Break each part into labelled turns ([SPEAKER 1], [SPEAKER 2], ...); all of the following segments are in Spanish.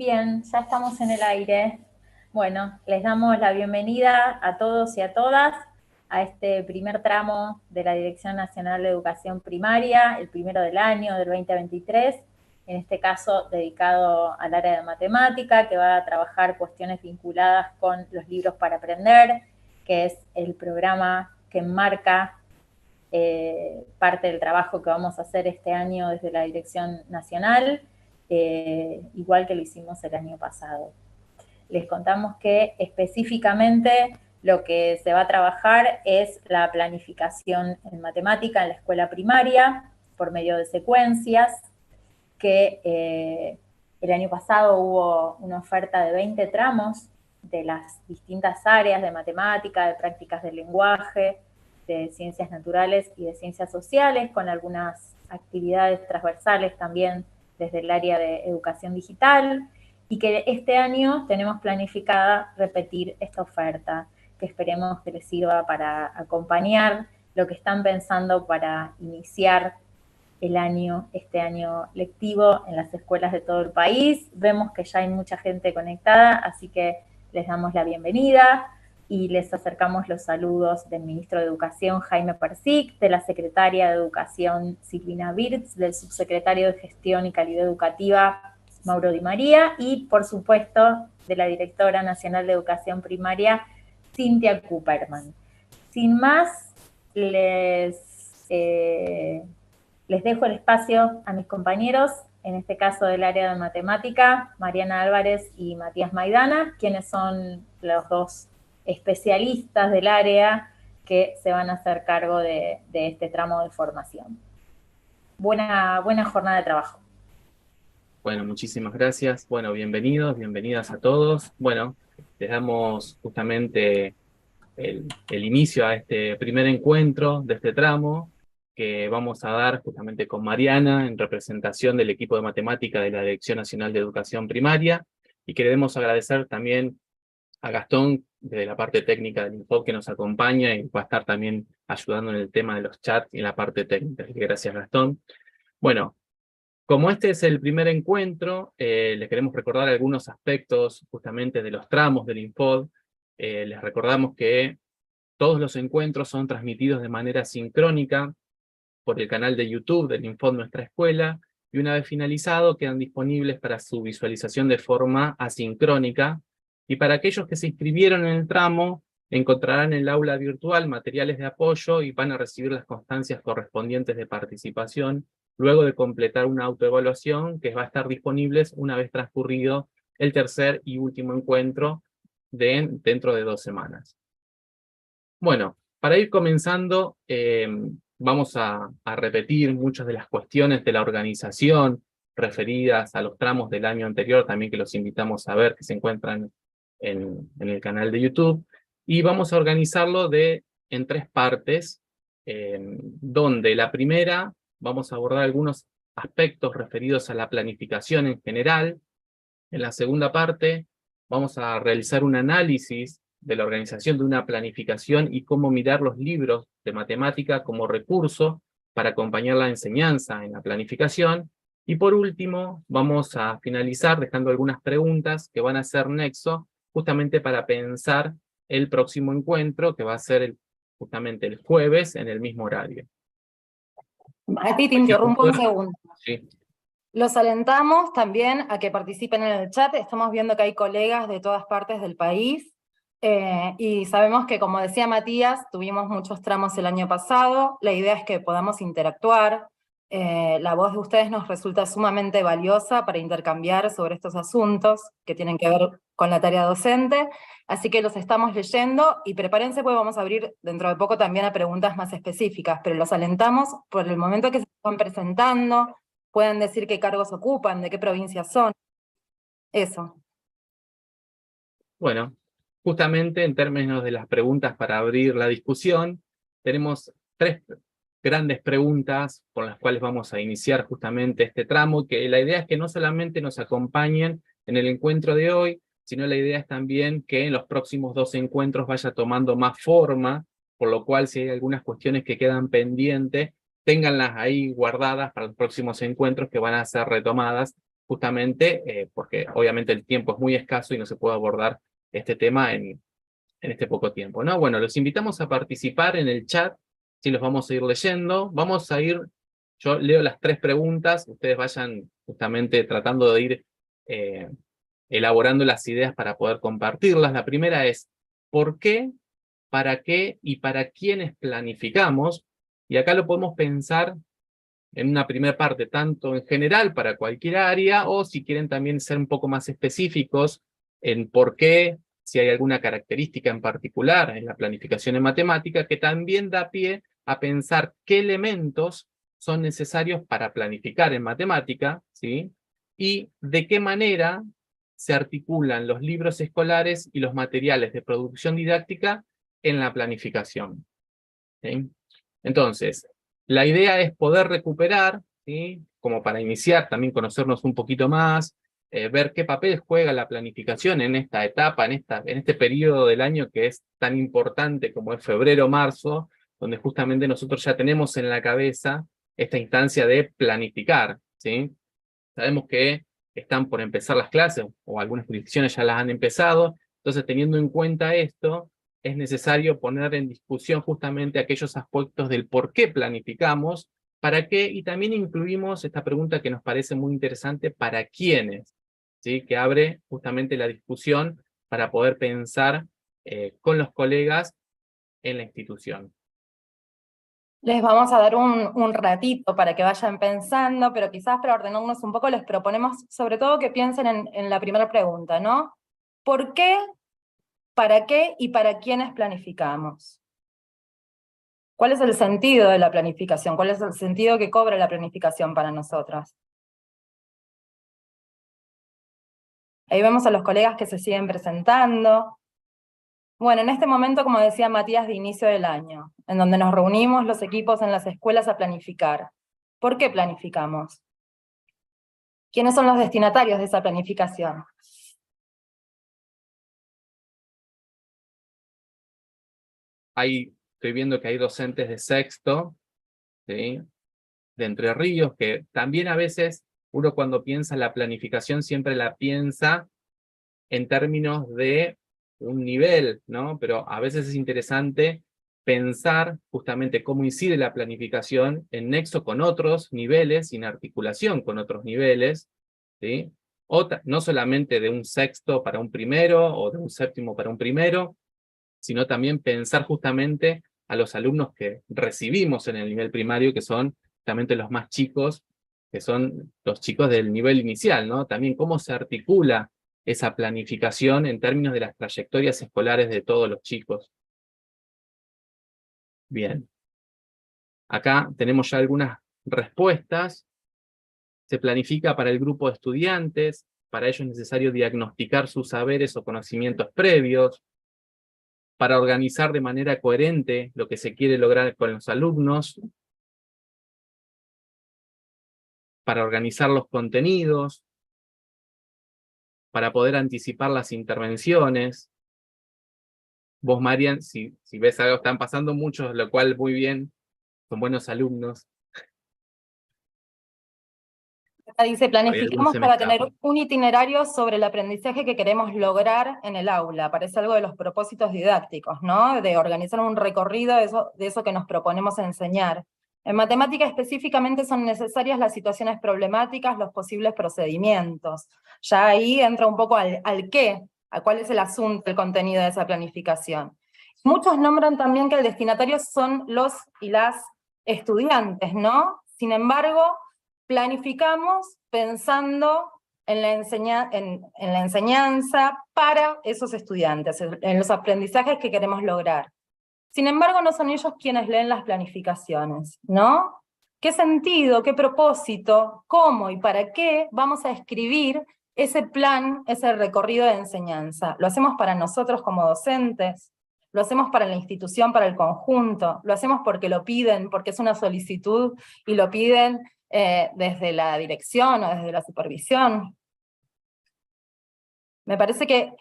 [SPEAKER 1] Bien, ya estamos en el aire. Bueno, les damos la bienvenida a todos y a todas a este primer tramo de la Dirección Nacional de Educación Primaria, el primero del año, del 2023, en este caso dedicado al área de matemática, que va a trabajar cuestiones vinculadas con los libros para aprender, que es el programa que enmarca parte del trabajo que vamos a hacer este año desde la Dirección Nacional, igual que lo hicimos el año pasado. Les contamos que específicamente lo que se va a trabajar es la planificación en matemática en la escuela primaria por medio de secuencias, que el año pasado hubo una oferta de 20 tramos de las distintas áreas de matemática, de prácticas del lenguaje, de ciencias naturales y de ciencias sociales, con algunas actividades transversales también desde el área de educación digital, y que este año tenemos planificada repetir esta oferta, que esperemos que les sirva para acompañar lo que están pensando para iniciar este año lectivo en las escuelas de todo el país. Vemos que ya hay mucha gente conectada, así que les damos la bienvenida y les acercamos los saludos del ministro de Educación, Jaime Persic, de la secretaria de Educación, Silvina Wirtz, del subsecretario de Gestión y Calidad Educativa, Mauro Di María, y por supuesto de la directora nacional de Educación Primaria, Cintia Cooperman. Sin más, les dejo el espacio a mis compañeros, en este caso del área de matemática, Mariana Álvarez y Matías Maidana, quienes son los dos especialistas del área que se van a hacer cargo de este tramo de formación. Buena jornada de trabajo.
[SPEAKER 2] Bueno, muchísimas gracias. Bueno, bienvenidos, bienvenidas a todos. Bueno, les damos justamente el inicio a este primer encuentro de este tramo que vamos a dar justamente con Mariana en representación del equipo de matemática de la Dirección Nacional de Educación Primaria, y queremos agradecer también a Gastón desde la parte técnica del Info que nos acompaña y va a estar también ayudando en el tema de los chats y en la parte técnica. Así que gracias, Gastón. Bueno, como este es el primer encuentro, les queremos recordar algunos aspectos justamente de los tramos del Infod. Les recordamos que todos los encuentros son transmitidos de manera sincrónica por el canal de YouTube del Infod Nuestra Escuela, y una vez finalizado quedan disponibles para su visualización de forma asincrónica. Y para aquellos que se inscribieron en el tramo, encontrarán en el aula virtual materiales de apoyo y van a recibir las constancias correspondientes de participación, luego de completar una autoevaluación que va a estar disponible una vez transcurrido el tercer y último encuentro dentro de 2 semanas. Bueno, para ir comenzando, vamos a repetir muchas de las cuestiones de la organización referidas a los tramos del año anterior, también que los invitamos a ver, que se encuentran en el canal de YouTube, y vamos a organizarlo en 3 partes, donde la primera vamos a abordar algunos aspectos referidos a la planificación en general. En la segunda parte vamos a realizar un análisis de la organización de una planificación y cómo mirar los libros de matemática como recurso para acompañar la enseñanza en la planificación. Y por último, vamos a finalizar dejando algunas preguntas que van a ser nexo justamente para pensar el próximo encuentro, que va a ser justamente el jueves en el mismo horario.
[SPEAKER 3] Mati, te interrumpo un segundo.
[SPEAKER 2] Sí.
[SPEAKER 3] Los alentamos también a que participen en el chat. Estamos viendo que hay colegas de todas partes del país. Y sabemos que, como decía Matías, tuvimos muchos tramos el año pasado. La idea es que podamos interactuar. La voz de ustedes nos resulta sumamente valiosa para intercambiar sobre estos asuntos que tienen que ver con la tarea docente. Así que los estamos leyendo y prepárense, porque vamos a abrir dentro de poco también a preguntas más específicas, pero los alentamos por el momento que se están presentando. Pueden decir qué cargos ocupan, de qué provincias son. Eso.
[SPEAKER 2] Bueno, justamente en términos de las preguntas para abrir la discusión, tenemos 3 grandes preguntas con las cuales vamos a iniciar justamente este tramo, que la idea es que no solamente nos acompañen en el encuentro de hoy, sino la idea es también que en los próximos 2 encuentros vaya tomando más forma, por lo cual si hay algunas cuestiones que quedan pendientes, ténganlas ahí guardadas para los próximos encuentros que van a ser retomadas justamente porque obviamente el tiempo es muy escaso y no se puede abordar este tema en este poco tiempo, ¿no? Bueno, los invitamos a participar en el chat, si los vamos a ir leyendo. Vamos a ir, yo leo las 3 preguntas, ustedes vayan justamente tratando de ir elaborando las ideas para poder compartirlas. La primera es, ¿por qué, para qué y para quiénes planificamos? Y acá lo podemos pensar en una primera parte, tanto en general para cualquier área, o si quieren también ser un poco más específicos en por qué, si hay alguna característica en particular en la planificación en matemática, que también da pie a pensar qué elementos son necesarios para planificar en matemática, ¿sí? Y de qué manera se articulan los libros escolares y los materiales de producción didáctica en la planificación, ¿sí? Entonces, la idea es poder recuperar, ¿sí? Como para iniciar, también conocernos un poquito más, ver qué papel juega la planificación en esta etapa, en este periodo del año que es tan importante como es febrero-marzo, donde justamente nosotros ya tenemos en la cabeza esta instancia de planificar, ¿sí? Sabemos que están por empezar las clases, o algunas jurisdicciones ya las han empezado, entonces teniendo en cuenta esto, es necesario poner en discusión justamente aquellos aspectos del por qué planificamos, para qué, y también incluimos esta pregunta que nos parece muy interesante, ¿para quiénes? ¿Sí? Que abre justamente la discusión para poder pensar con los colegas en la institución.
[SPEAKER 3] Les vamos a dar un ratito para que vayan pensando, pero quizás para ordenarnos un poco les proponemos sobre todo que piensen en la primera pregunta, ¿no? ¿Por qué, para qué y para quiénes planificamos? ¿Cuál es el sentido de la planificación? ¿Cuál es el sentido que cobra la planificación para nosotros? Ahí vemos a los colegas que se siguen presentando. Bueno, en este momento, como decía Matías, de inicio del año, en donde nos reunimos los equipos en las escuelas a planificar. ¿Por qué planificamos? ¿Quiénes son los destinatarios de esa planificación?
[SPEAKER 2] Ahí estoy viendo que hay docentes de sexto, ¿sí? De Entre Ríos, que también a veces uno cuando piensa en la planificación siempre la piensa en términos de un nivel, ¿no? Pero a veces es interesante pensar justamente cómo incide la planificación en nexo con otros niveles y en articulación con otros niveles, ¿sí? No solamente de un sexto para un primero o de un séptimo para un primero, sino también pensar justamente a los alumnos que recibimos en el nivel primario, que son justamente los más chicos, que son los chicos del nivel inicial, ¿no? También cómo se articula esa planificación en términos de las trayectorias escolares de todos los chicos. Bien. Acá tenemos ya algunas respuestas. Se planifica para el grupo de estudiantes, para ello es necesario diagnosticar sus saberes o conocimientos previos, para organizar de manera coherente lo que se quiere lograr con los alumnos, para organizar los contenidos, para poder anticipar las intervenciones. Vos, Marian, si ves algo, están pasando muchos, lo cual muy bien, son buenos alumnos.
[SPEAKER 3] Dice, planificamos para tener un itinerario sobre el aprendizaje que queremos lograr en el aula. Parece algo de los propósitos didácticos, ¿no? De organizar un recorrido de eso que nos proponemos enseñar. En matemática específicamente son necesarias las situaciones problemáticas, los posibles procedimientos. Ya ahí entra un poco al qué, a cuál es el asunto, el contenido de esa planificación. Muchos nombran también que el destinatario son los y las estudiantes, ¿no? Sin embargo, planificamos pensando en la enseñanza para esos estudiantes, en los aprendizajes que queremos lograr. Sin embargo, no son ellos quienes leen las planificaciones, ¿no? ¿Qué sentido, qué propósito, cómo y para qué vamos a escribir ese plan, ese recorrido de enseñanza? ¿Lo hacemos para nosotros como docentes? ¿Lo hacemos para la institución, para el conjunto? ¿Lo hacemos porque lo piden, porque es una solicitud y lo piden desde la dirección o desde la supervisión? Me parece que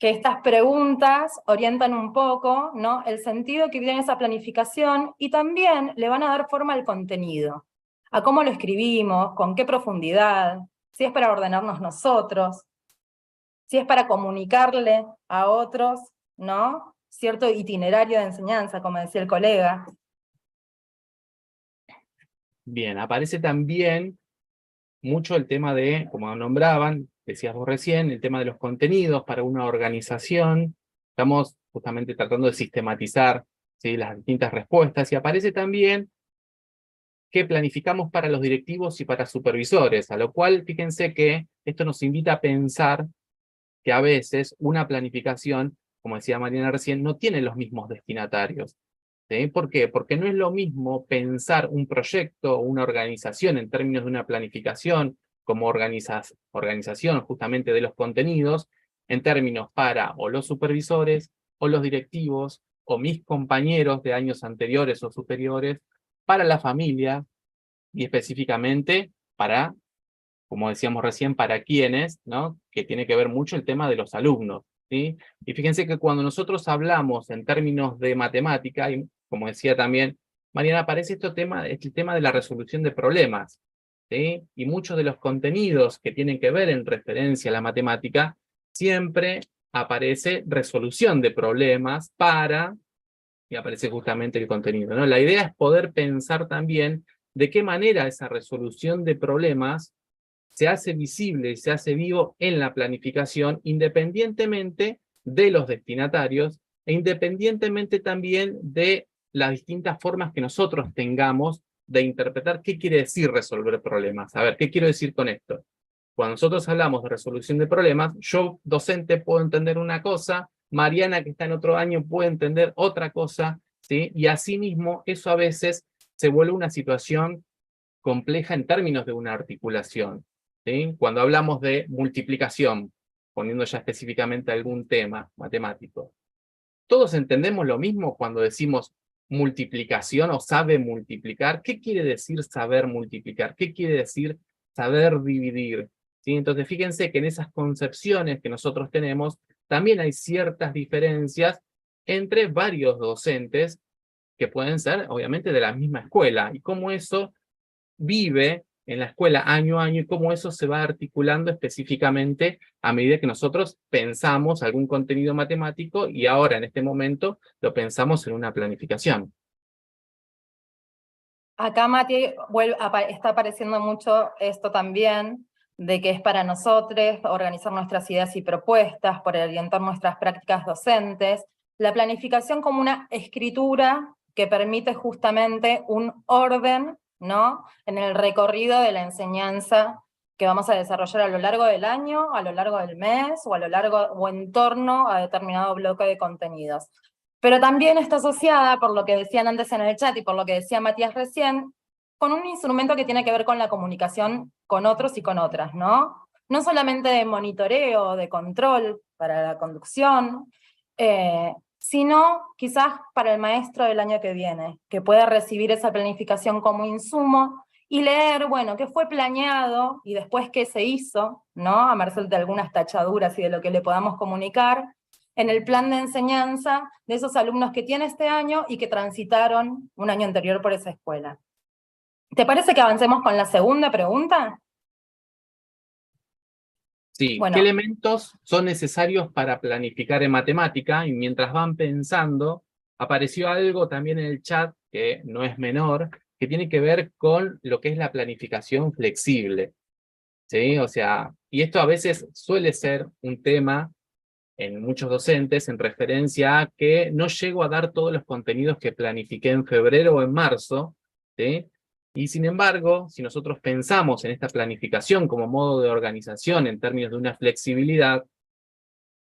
[SPEAKER 3] estas preguntas orientan un poco, ¿no?, el sentido que tiene esa planificación y también le van a dar forma al contenido, a cómo lo escribimos, con qué profundidad, si es para ordenarnos nosotros, si es para comunicarle a otros, ¿no? Cierto itinerario de enseñanza, como decía el colega.
[SPEAKER 2] Bien, aparece también mucho el tema de, como nombraban, decías vos recién, el tema de los contenidos para una organización. Estamos justamente tratando de sistematizar, ¿sí?, las distintas respuestas, y aparece también que planificamos para los directivos y para supervisores, a lo cual fíjense que esto nos invita a pensar que a veces una planificación, como decía Mariana recién, no tiene los mismos destinatarios. ¿Sí? ¿Por qué? Porque no es lo mismo pensar un proyecto o una organización en términos de una planificación como organización justamente de los contenidos, en términos para o los supervisores, o los directivos, o mis compañeros de años anteriores o superiores, para la familia, y específicamente para, como decíamos recién, para quienes, ¿no?, que tiene que ver mucho el tema de los alumnos, ¿sí? Y fíjense que cuando nosotros hablamos en términos de matemática, y como decía también Mariana, aparece este tema de la resolución de problemas, ¿sí? Y muchos de los contenidos que tienen que ver en referencia a la matemática, siempre aparece resolución de problemas y aparece justamente el contenido, ¿no? La idea es poder pensar también de qué manera esa resolución de problemas se hace visible y se hace vivo en la planificación, independientemente de los destinatarios e independientemente también de las distintas formas que nosotros tengamos de interpretar qué quiere decir resolver problemas. A ver, ¿qué quiero decir con esto? Cuando nosotros hablamos de resolución de problemas, yo, docente, puedo entender una cosa, Mariana, que está en otro año, puede entender otra cosa, ¿sí? Y asimismo, eso a veces se vuelve una situación compleja en términos de una articulación, ¿sí? Cuando hablamos de multiplicación, poniendo ya específicamente algún tema matemático, ¿todos entendemos lo mismo cuando decimos multiplicación o sabe multiplicar? ¿Qué quiere decir saber multiplicar? ¿Qué quiere decir saber dividir? ¿Sí? Entonces fíjense que en esas concepciones que nosotros tenemos también hay ciertas diferencias entre varios docentes que pueden ser obviamente de la misma escuela, y cómo eso vive en la escuela año a año y cómo eso se va articulando específicamente a medida que nosotros pensamos algún contenido matemático y ahora en este momento lo pensamos en una planificación.
[SPEAKER 3] Acá, Mati, está apareciendo mucho esto también, de que es para nosotros organizar nuestras ideas y propuestas, por orientar nuestras prácticas docentes, la planificación como una escritura que permite justamente un orden, ¿no?, en el recorrido de la enseñanza que vamos a desarrollar a lo largo del año, a lo largo del mes, o a lo largo o en torno a determinado bloque de contenidos. Pero también está asociada, por lo que decían antes en el chat y por lo que decía Matías recién, con un instrumento que tiene que ver con la comunicación con otros y con otras, ¿no? No solamente de monitoreo, de control para la conducción, sino quizás para el maestro del año que viene, que pueda recibir esa planificación como insumo y leer, bueno, qué fue planeado y después qué se hizo, ¿no? A merced de algunas tachaduras y de lo que le podamos comunicar, en el plan de enseñanza de esos alumnos que tiene este año y que transitaron un año anterior por esa escuela. ¿Te parece que avancemos con la segunda pregunta?
[SPEAKER 2] Sí,
[SPEAKER 3] Bueno,
[SPEAKER 2] ¿qué elementos son necesarios para planificar en matemática? Y mientras van pensando, apareció algo también en el chat, que no es menor, que tiene que ver con lo que es la planificación flexible, ¿sí? O sea, y esto a veces suele ser un tema en muchos docentes en referencia a que no llego a dar todos los contenidos que planifiqué en febrero o en marzo, ¿sí? Y sin embargo, si nosotros pensamos en esta planificación como modo de organización en términos de una flexibilidad,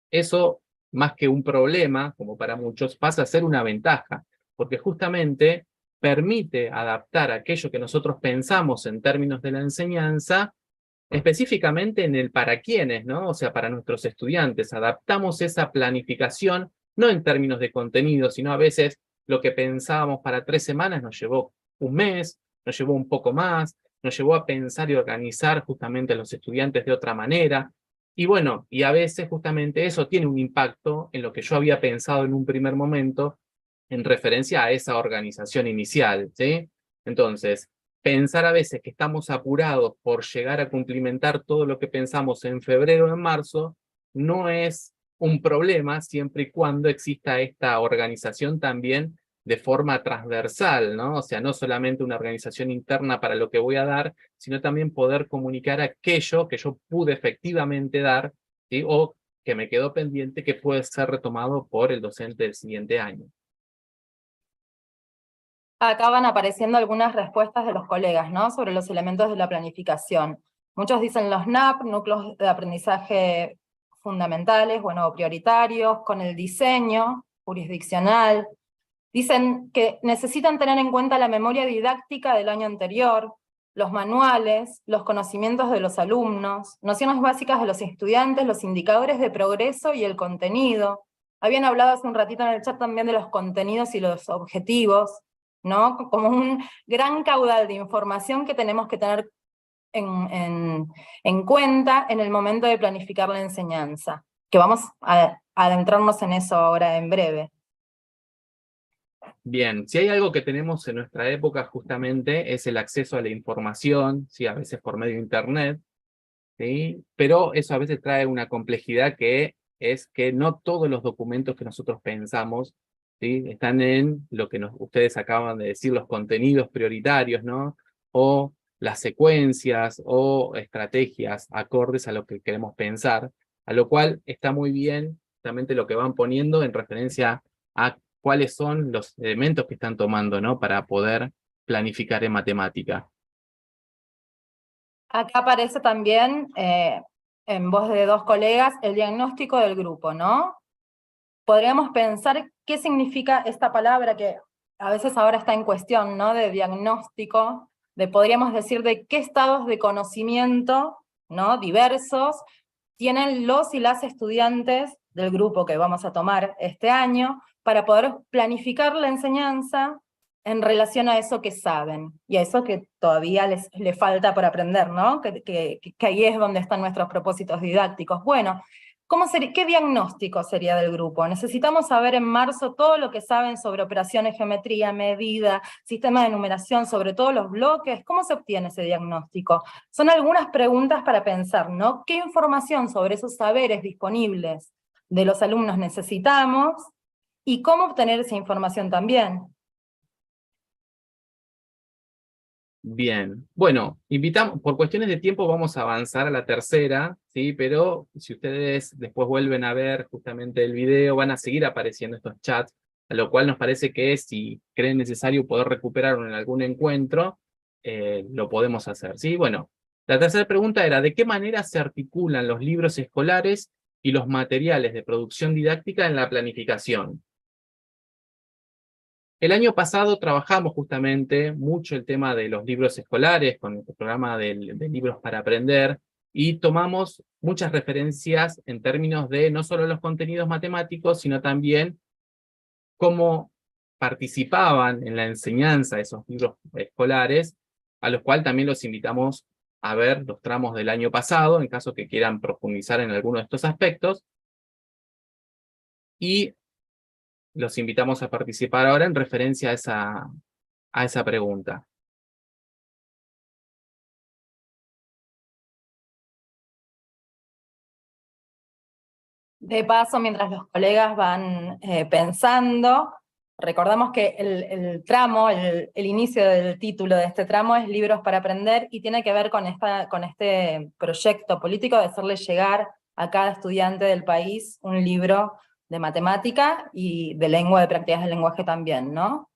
[SPEAKER 2] eso, más que un problema, como para muchos, pasa a ser una ventaja, porque justamente permite adaptar aquello que nosotros pensamos en términos de la enseñanza específicamente en el para quiénes, ¿no? O sea, para nuestros estudiantes. Adaptamos esa planificación, no en términos de contenido, sino a veces lo que pensábamos para 3 semanas nos llevó un mes, nos llevó un poco más, nos llevó a pensar y organizar justamente a los estudiantes de otra manera. Y bueno, y a veces justamente eso tiene un impacto en lo que yo había pensado en un primer momento en referencia a esa organización inicial, ¿sí? Entonces, pensar a veces que estamos apurados por llegar a cumplimentar todo lo que pensamos en febrero o en marzo, no es un problema siempre y cuando exista esta organización también de forma transversal, ¿no? O sea, no solamente una organización interna para lo que voy a dar, sino también poder comunicar aquello que yo pude efectivamente dar, ¿sí? O que me quedó pendiente que puede ser retomado por el docente del siguiente año.
[SPEAKER 3] Acá van apareciendo algunas respuestas de los colegas, ¿no? Sobre los elementos de la planificación. Muchos dicen los NAP, núcleos de aprendizaje fundamentales, bueno, prioritarios, con el diseño jurisdiccional. Dicen que necesitan tener en cuenta la memoria didáctica del año anterior, los manuales, los conocimientos de los alumnos, nociones básicas de los estudiantes, los indicadores de progreso y el contenido. Habían hablado hace un ratito en el chat también de los contenidos y los objetivos, ¿no? Como un gran caudal de información que tenemos que tener en cuenta en el momento de planificar la enseñanza, que vamos a adentrarnos en eso ahora en breve.
[SPEAKER 2] Bien, si hay algo que tenemos en nuestra época justamente es el acceso a la información, ¿sí? A veces por medio de internet, ¿sí? Pero eso a veces trae una complejidad que es que no todos los documentos que nosotros pensamos, ¿sí? Están en lo que ustedes acaban de decir, los contenidos prioritarios, ¿no? O las secuencias o estrategias acordes a lo que queremos pensar, a lo cual está muy bien justamente lo que van poniendo en referencia a cuáles son los elementos que están tomando, ¿no? Para poder planificar en matemática.
[SPEAKER 3] Acá aparece también, en voz de dos colegas, el diagnóstico del grupo, ¿no? Podríamos pensar qué significa esta palabra que a veces ahora está en cuestión, ¿no? De diagnóstico, podríamos decir de qué estados de conocimiento, ¿no? Diversos tienen los y las estudiantes del grupo que vamos a tomar este año para poder planificar la enseñanza en relación a eso que saben, y a eso que todavía les falta por aprender, ¿no? Que ahí es donde están nuestros propósitos didácticos. Bueno, ¿qué diagnóstico sería del grupo? Necesitamos saber en marzo todo lo que saben sobre operaciones, geometría, medida, sistema de numeración, sobre todos los bloques. ¿Cómo se obtiene ese diagnóstico? Son algunas preguntas para pensar, ¿no? ¿Qué información sobre esos saberes disponibles de los alumnos necesitamos? ¿Y cómo obtener esa información también?
[SPEAKER 2] Bien, bueno, invitamos, por cuestiones de tiempo vamos a avanzar a la tercera, ¿sí? Pero si ustedes después vuelven a ver justamente el video, van a seguir apareciendo estos chats, a lo cual nos parece que si creen necesario poder recuperarlo en algún encuentro, lo podemos hacer, ¿sí? Bueno, la tercera pregunta era, ¿de qué manera se articulan los libros escolares y los materiales de producción didáctica en la planificación? El año pasado trabajamos justamente mucho el tema de los libros escolares con el programa de libros para aprender y tomamos muchas referencias en términos de no solo los contenidos matemáticos, sino también cómo participaban en la enseñanza de esos libros escolares, a los cuales también los invitamos a ver los tramos del año pasado, en caso que quieran profundizar en alguno de estos aspectos. Y los invitamos a participar ahora en referencia a esa pregunta.
[SPEAKER 3] De paso, mientras los colegas van pensando, recordamos que el tramo, el inicio del título de este tramo es Libros para Aprender, y tiene que ver con este proyecto político de hacerle llegar a cada estudiante del país un libro de matemática y de lengua, de prácticas del lenguaje también, ¿no?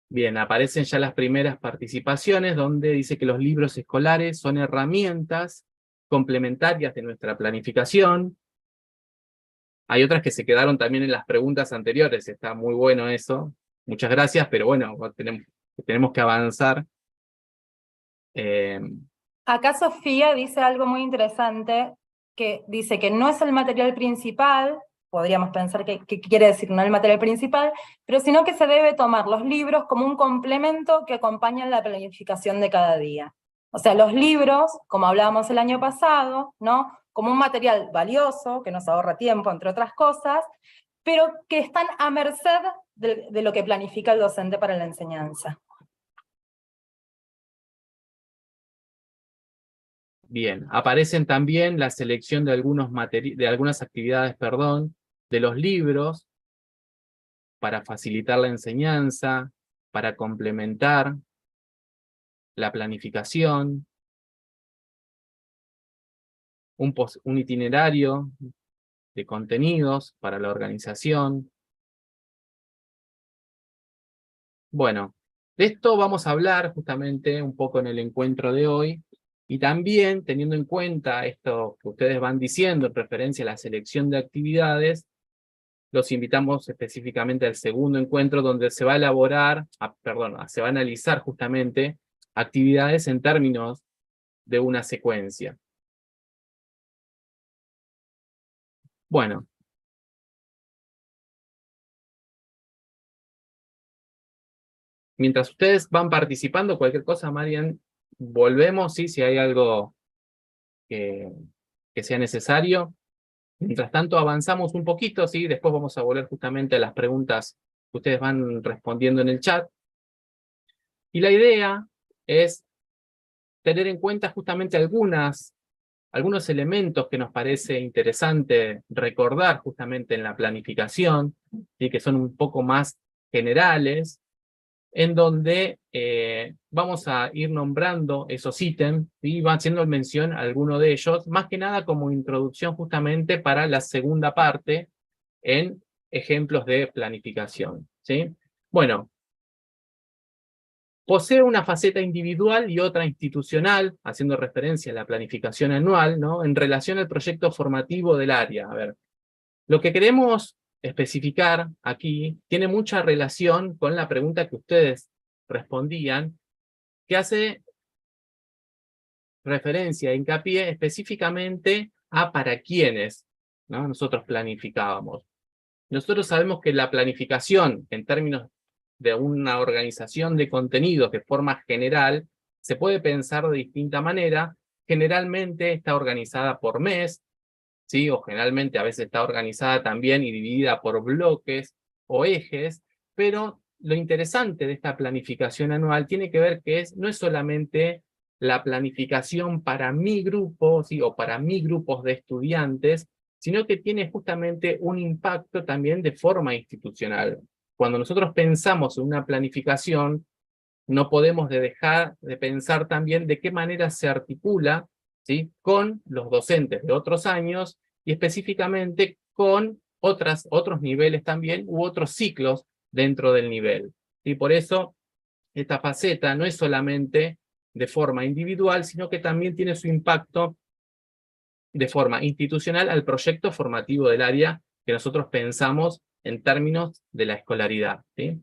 [SPEAKER 2] Bien, aparecen ya las primeras participaciones donde dice que los libros escolares son herramientas complementarias de nuestra planificación. Hay otras que se quedaron también en las preguntas anteriores, está muy bueno eso. Muchas gracias, pero bueno, tenemos que avanzar.
[SPEAKER 3] Acá Sofía dice algo muy interesante, que dice que no es el material principal, podríamos pensar que quiere decir no el material principal, pero sino que se debe tomar los libros como un complemento que acompaña la planificación de cada día. O sea, los libros, como hablábamos el año pasado, ¿no? Como un material valioso, que nos ahorra tiempo, entre otras cosas, pero que están a merced de lo que planifica el docente para la enseñanza.
[SPEAKER 2] Bien, aparecen también la selección de algunas actividades, de los libros para facilitar la enseñanza, para complementar la planificación, un itinerario de contenidos para la organización. Bueno, de esto vamos a hablar justamente un poco en el encuentro de hoy, y también teniendo en cuenta esto que ustedes van diciendo en referencia a la selección de actividades, los invitamos específicamente al segundo encuentro donde se va a elaborar, se va a analizar justamente actividades en términos de una secuencia. Bueno. Mientras ustedes van participando, cualquier cosa, Marian, volvemos, ¿sí? Si hay algo que sea necesario. Mientras tanto, avanzamos un poquito, ¿sí? Después vamos a volver justamente a las preguntas que ustedes van respondiendo en el chat. Y la idea es tener en cuenta justamente algunos elementos que nos parece interesante recordar justamente en la planificación, y que son un poco más generales, en donde vamos a ir nombrando esos ítems y va haciendo mención a alguno de ellos, más que nada como introducción justamente para la segunda parte en ejemplos de planificación, ¿sí? Bueno, posee una faceta individual y otra institucional, haciendo referencia a la planificación anual, ¿no? En relación al proyecto formativo del área. A ver, lo que queremos especificar aquí tiene mucha relación con la pregunta que ustedes respondían, que hace referencia, hincapié específicamente a para quiénes, ¿no? Nosotros planificábamos. Nosotros sabemos que la planificación, en términos de una organización de contenidos de forma general, se puede pensar de distinta manera. Generalmente está organizada por mes, ¿sí? O generalmente a veces está organizada también y dividida por bloques o ejes, pero lo interesante de esta planificación anual tiene que ver que no es solamente la planificación para mi grupo, ¿sí? O para mis grupos de estudiantes, sino que tiene justamente un impacto también de forma institucional. Cuando nosotros pensamos en una planificación, no podemos dejar de pensar también de qué manera se articula, ¿sí? Con los docentes de otros años y específicamente con otros niveles también u otros ciclos dentro del nivel. Y por eso esta faceta no es solamente de forma individual, sino que también tiene su impacto de forma institucional al proyecto formativo del área que nosotros pensamos en términos de la escolaridad, ¿sí?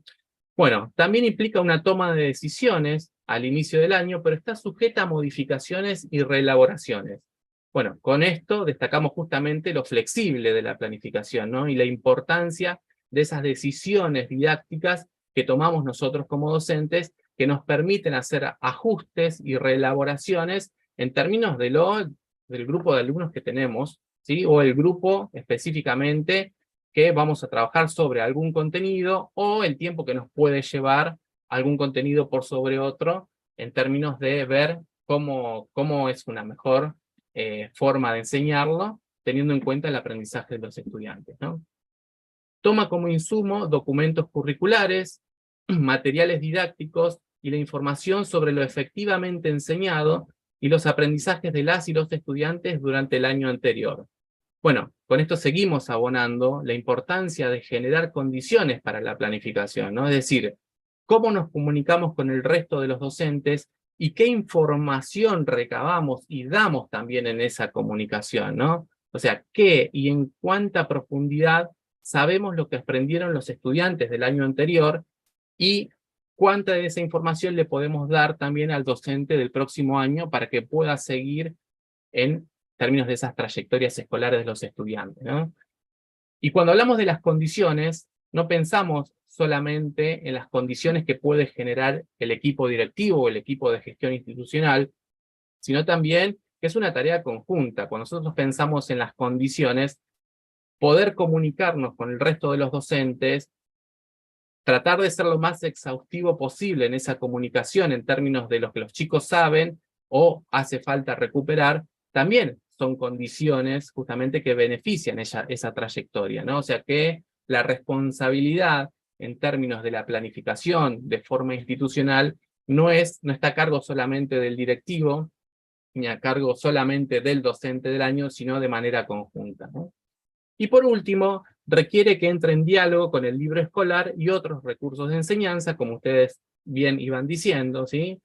[SPEAKER 2] Bueno, también implica una toma de decisiones al inicio del año, pero está sujeta a modificaciones y reelaboraciones. Bueno, con esto destacamos justamente lo flexible de la planificación, ¿no? Y la importancia de esas decisiones didácticas que tomamos nosotros como docentes, que nos permiten hacer ajustes y reelaboraciones en términos del grupo de alumnos que tenemos, ¿sí? O el grupo específicamente que vamos a trabajar sobre algún contenido, o el tiempo que nos puede llevar algún contenido por sobre otro, en términos de ver cómo es una mejor forma de enseñarlo, teniendo en cuenta el aprendizaje de los estudiantes, ¿no? Toma como insumo documentos curriculares, materiales didácticos y la información sobre lo efectivamente enseñado y los aprendizajes de las y los estudiantes durante el año anterior. Bueno, con esto seguimos abonando la importancia de generar condiciones para la planificación, ¿no? Es decir, cómo nos comunicamos con el resto de los docentes y qué información recabamos y damos también en esa comunicación, ¿no? O sea, qué y en cuánta profundidad sabemos lo que aprendieron los estudiantes del año anterior y cuánta de esa información le podemos dar también al docente del próximo año para que pueda seguir en términos de esas trayectorias escolares de los estudiantes, ¿no? Y cuando hablamos de las condiciones, no pensamos solamente en las condiciones que puede generar el equipo directivo o el equipo de gestión institucional, sino también que es una tarea conjunta. Cuando nosotros pensamos en las condiciones, poder comunicarnos con el resto de los docentes, tratar de ser lo más exhaustivo posible en esa comunicación en términos de lo que los chicos saben o hace falta recuperar, también son condiciones justamente que benefician esa trayectoria, ¿no? O sea que la responsabilidad en términos de la planificación de forma institucional no está a cargo solamente del directivo, ni a cargo solamente del docente del año, sino de manera conjunta, ¿no? Y por último, requiere que entre en diálogo con el libro escolar y otros recursos de enseñanza, como ustedes bien iban diciendo, ¿sí?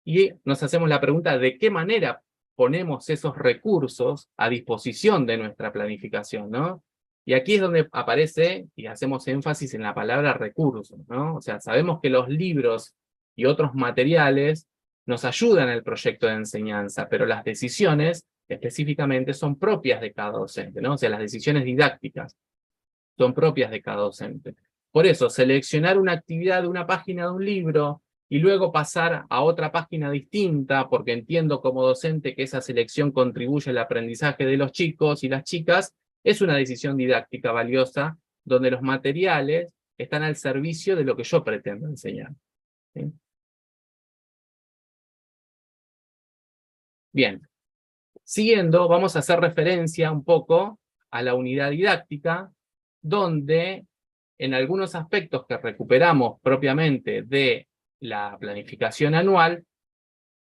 [SPEAKER 2] Y nos hacemos la pregunta de qué manera ponemos esos recursos a disposición de nuestra planificación, ¿no? Y aquí es donde aparece, y hacemos énfasis en la palabra recursos, ¿no? O sea, sabemos que los libros y otros materiales nos ayudan al proyecto de enseñanza, pero las decisiones específicamente son propias de cada docente, ¿no? O sea, las decisiones didácticas son propias de cada docente. Por eso, seleccionar una actividad de una página de un libro y luego pasar a otra página distinta, porque entiendo como docente que esa selección contribuye al aprendizaje de los chicos y las chicas, es una decisión didáctica valiosa, donde los materiales están al servicio de lo que yo pretendo enseñar, ¿sí? Bien. Siguiendo, vamos a hacer referencia un poco a la unidad didáctica, donde en algunos aspectos que recuperamos propiamente de la planificación anual,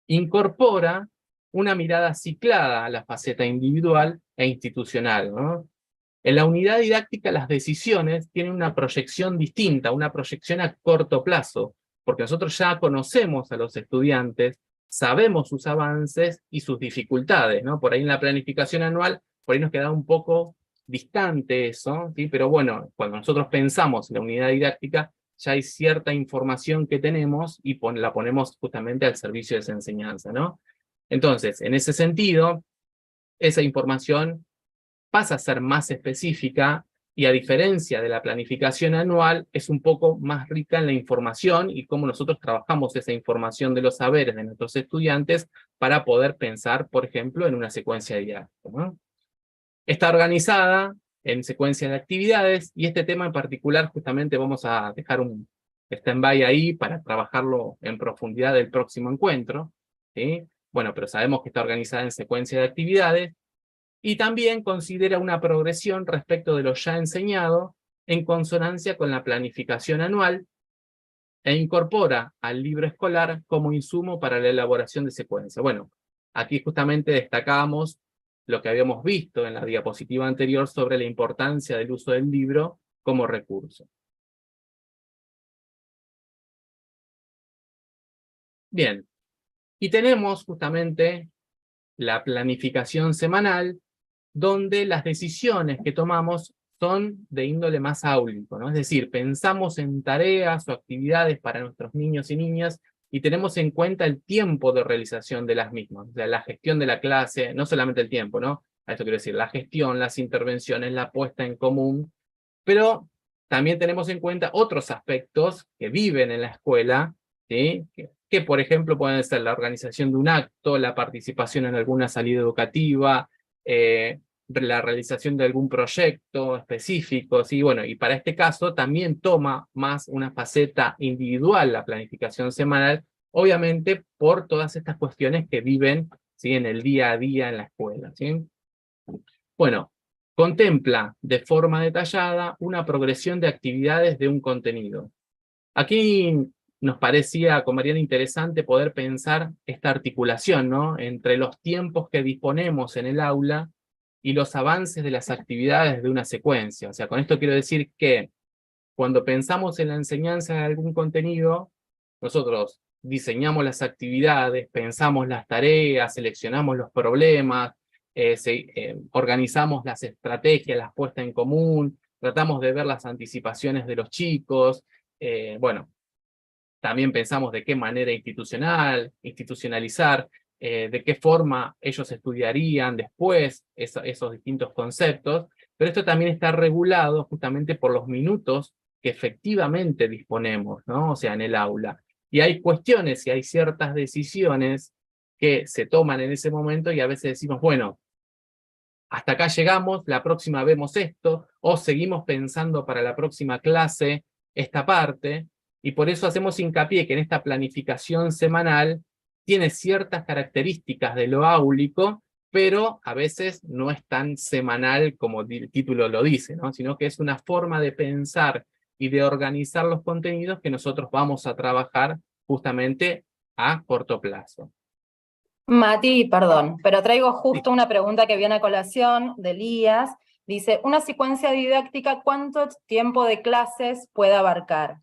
[SPEAKER 2] incorpora una mirada ciclada a la faceta individual e institucional, ¿no? En la unidad didáctica las decisiones tienen una proyección distinta, una proyección a corto plazo, porque nosotros ya conocemos a los estudiantes, sabemos sus avances y sus dificultades, ¿no? Por ahí en la planificación anual, por ahí nos queda un poco distante eso, ¿sí? Pero bueno, cuando nosotros pensamos en la unidad didáctica, ya hay cierta información que tenemos y la ponemos justamente al servicio de esa enseñanza, ¿no? Entonces, en ese sentido, esa información pasa a ser más específica y a diferencia de la planificación anual, es un poco más rica en la información y cómo nosotros trabajamos esa información de los saberes de nuestros estudiantes para poder pensar, por ejemplo, en una secuencia didáctica, ¿no? Está organizada en secuencia de actividades y este tema en particular justamente vamos a dejar un stand-by ahí para trabajarlo en profundidad del próximo encuentro, ¿sí? Bueno, pero sabemos que está organizada en secuencia de actividades y también considera una progresión respecto de lo ya enseñado en consonancia con la planificación anual e incorpora al libro escolar como insumo para la elaboración de secuencia. Bueno, aquí justamente destacamos lo que habíamos visto en la diapositiva anterior sobre la importancia del uso del libro como recurso. Bien, y tenemos justamente la planificación semanal, donde las decisiones que tomamos son de índole más áulico, ¿no? Es decir, pensamos en tareas o actividades para nuestros niños y niñas y tenemos en cuenta el tiempo de realización de las mismas, o sea, la gestión de la clase, no solamente el tiempo, ¿no? A esto quiero decir, la gestión, las intervenciones, la puesta en común, pero también tenemos en cuenta otros aspectos que viven en la escuela, ¿sí? Que por ejemplo pueden ser la organización de un acto, la participación en alguna salida educativa, la realización de algún proyecto específico, ¿sí? Bueno, y para este caso también toma más una faceta individual la planificación semanal, obviamente por todas estas cuestiones que viven, ¿sí? En el día a día en la escuela, ¿sí? Bueno, contempla de forma detallada una progresión de actividades de un contenido. Aquí nos parecía con Mariana interesante poder pensar esta articulación, ¿no? Entre los tiempos que disponemos en el aula y los avances de las actividades de una secuencia. O sea, con esto quiero decir que cuando pensamos en la enseñanza de algún contenido, nosotros diseñamos las actividades, pensamos las tareas, seleccionamos los problemas, organizamos las estrategias, las puestas en común, tratamos de ver las anticipaciones de los chicos, bueno, también pensamos de qué manera institucionalizar, de qué forma ellos estudiarían después esos distintos conceptos, pero esto también está regulado justamente por los minutos que efectivamente disponemos, ¿no? O sea, en el aula. Y hay cuestiones y hay ciertas decisiones que se toman en ese momento y a veces decimos, bueno, hasta acá llegamos, la próxima vemos esto, o seguimos pensando para la próxima clase esta parte, y por eso hacemos hincapié que en esta planificación semanal tiene ciertas características de lo áulico, pero a veces no es tan semanal como el título lo dice, ¿no? Sino que es una forma de pensar y de organizar los contenidos que nosotros vamos a trabajar justamente a corto plazo.
[SPEAKER 3] Mati, perdón, pero traigo justo una pregunta que viene a colación de Elías. Dice, una secuencia didáctica, ¿cuánto tiempo de clases puede abarcar?